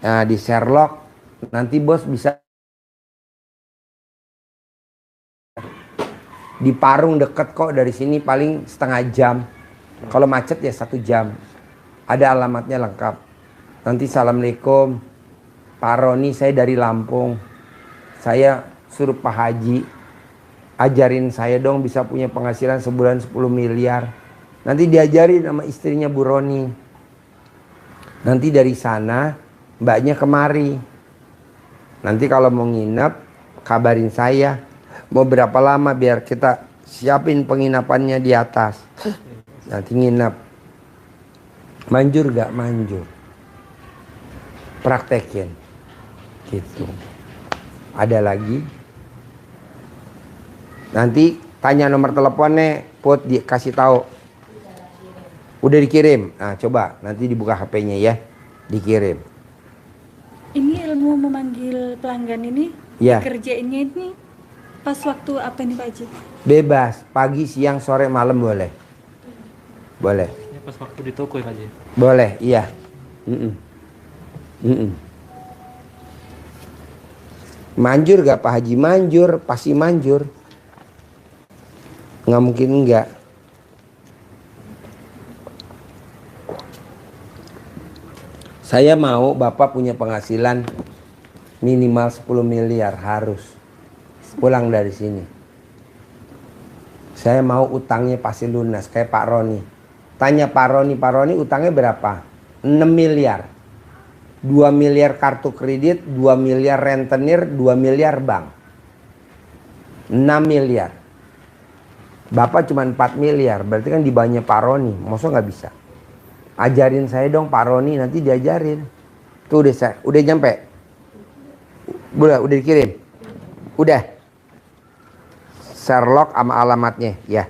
[SPEAKER 1] Nah, di Sherlock nanti bos bisa di Parung, deket kok dari sini, paling setengah jam. Kalau macet ya 1 jam. Ada alamatnya lengkap. Nanti assalamualaikum Pak Roni, saya dari Lampung. Saya suruh Pak Haji ajarin saya dong bisa punya penghasilan sebulan 10 miliar. Nanti diajarin sama istrinya Bu Roni. Nanti dari sana mbaknya kemari. Nanti kalau mau nginep kabarin saya. Mau berapa lama biar kita siapin penginapannya di atas. Nanti nginep. Manjur gak? Manjur. Praktekin. Gitu. Ada lagi? Nanti tanya nomor teleponnya, Put, dikasih tahu. Udah dikirim. Nah, coba nanti dibuka HP-nya ya. Dikirim.
[SPEAKER 2] Ini ilmu memanggil pelanggan ini,
[SPEAKER 1] Ya.
[SPEAKER 2] kerjainnya ini pas waktu apa nih Pak Haji?
[SPEAKER 1] Bebas, pagi, siang, sore, malam boleh. Boleh.
[SPEAKER 4] Ini pas waktu di toko ya Pak Haji.
[SPEAKER 1] Boleh, iya. Manjur gak Pak Haji? Manjur, pasti manjur. Nggak mungkin enggak. Saya mau Bapak punya penghasilan minimal 10 miliar, harus pulang dari sini. Saya mau utangnya pasti lunas kayak Pak Roni. Tanya Pak Roni utangnya berapa? 6 miliar. 2 miliar kartu kredit, 2 miliar rentenir, 2 miliar bank. 6 miliar. Bapak cuma 4 miliar, berarti kan di banyak Pak Roni. Masa nggak bisa? Ajarin saya dong Pak Roni, nanti diajarin. Tuh udah nyampe. Udah dikirim. Udah. Sherlock sama alamatnya, ya.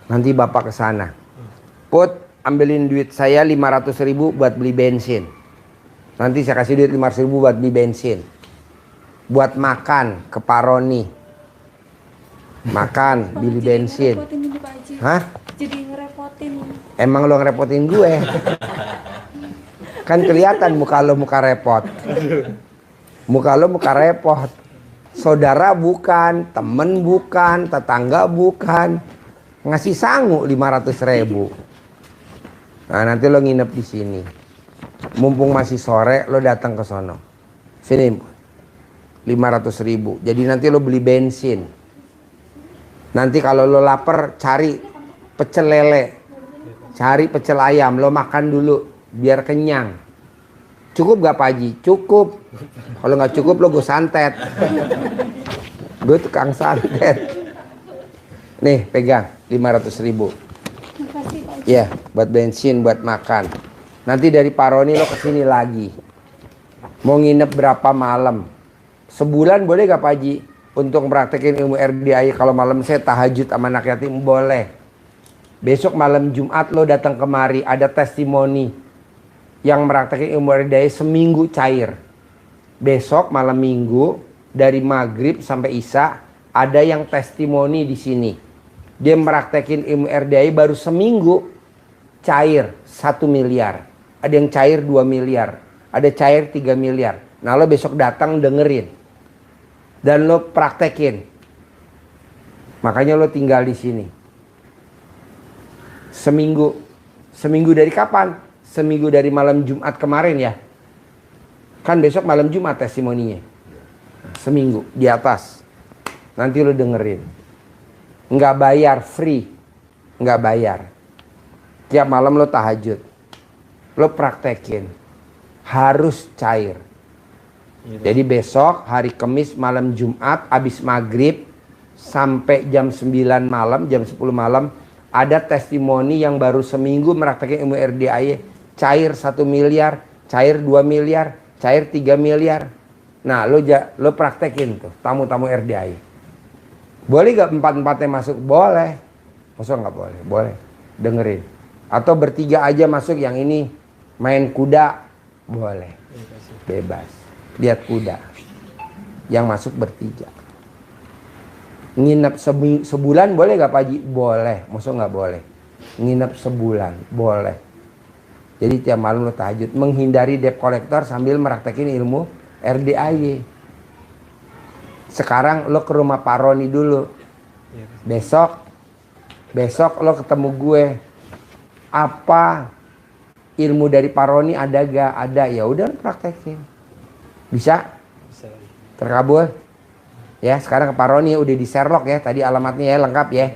[SPEAKER 1] Nanti Bapak ke sana. Put, ambilin duit saya 500.000 buat beli bensin. Nanti saya kasih duit 500.000 buat beli bensin. Buat makan ke Pak Roni. Makan, beli bensin.
[SPEAKER 2] Ngerepotin ini Pak Haji.
[SPEAKER 1] Hah?
[SPEAKER 2] Jadi ngerepotin.
[SPEAKER 1] Emang lo ngerepotin gue? Kan kelihatan muka lo muka repot. Muka lo muka repot. Saudara bukan, temen bukan, tetangga bukan. Ngasih sangu 500.000. Nah, nanti lo nginep di sini. Mumpung masih sore, lo datang ke sono. Sini, 500.000. Jadi nanti lo beli bensin. Nanti kalau lo lapar, cari pecel lele, cari pecel ayam, lo makan dulu biar kenyang. Cukup gak Pak Haji? Cukup. Kalau nggak cukup lo gue santet. Gue tukang santet. Nih pegang 500.000.
[SPEAKER 2] Makasih Pak Haji.
[SPEAKER 1] Ya, buat bensin, buat makan. Nanti dari Pak Roni lo kesini lagi. Mau nginep berapa malam? Sebulan boleh gak Pak Haji? Untuk praktekin ilmu RDI. Kalau malam saya tahajud sama anak yatim, boleh. Besok malam Jumat lo datang kemari, ada testimoni yang praktekin ilmu RDI seminggu cair. Besok malam Minggu dari maghrib sampai isya ada yang testimoni di sini. Dia praktekin ilmu RDI baru seminggu cair 1 miliar. Ada yang cair 2 miliar, ada cair 3 miliar. Nah lo besok datang dengerin. Dan lo praktekin. Makanya lo tinggal di sini. Seminggu. Seminggu dari kapan? Seminggu dari malam Jumat kemarin ya. Kan besok malam Jumat testimoninya. Seminggu di atas. Nanti lo dengerin. Nggak bayar, free. Nggak bayar. Tiap malam lo tahajud. Lo praktekin. Harus cair. Jadi besok hari Kamis malam Jumat abis maghrib sampai jam 9 malam, jam 10 malam ada testimoni yang baru seminggu meraktekin ilmu RDI cair 1 miliar, cair 2 miliar, cair 3 miliar. Nah lo praktekin tuh tamu-tamu RDI. Boleh gak empat-empatnya masuk? Boleh. Masa gak boleh? Boleh. Dengerin. Atau bertiga aja masuk, yang ini main kuda? Boleh. Bebas. Lihat kuda. Yang masuk bertiga. Nginep sebulan boleh gak Pak Haji? Boleh. Maksudnya gak boleh? nginep sebulan, boleh. Jadi tiap malam lo tahajud, menghindari debt collector sambil meraktekin ilmu RDAY. Sekarang lo ke rumah Pak Roni dulu. Besok lo ketemu gue. Apa ilmu dari Pak Roni ada gak? Ada, ya udah lo praktekin. Bisa? Terkabul? Ya, sekarang ke Pak Roni udah di Sherlock ya. Tadi alamatnya ya lengkap ya.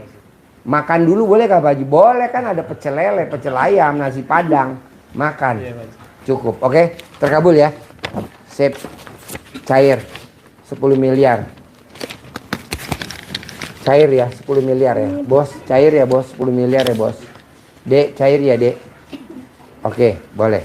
[SPEAKER 1] Makan dulu boleh gak Pak Haji? Boleh, kan ada pecel lele, pecel ayam, nasi padang. Makan. Cukup, oke? Terkabul ya. Sip. Cair 10 miliar. Cair ya 10 miliar ya. Bos, cair ya bos, 10 miliar ya bos. Dek, cair ya dek. Oke, boleh.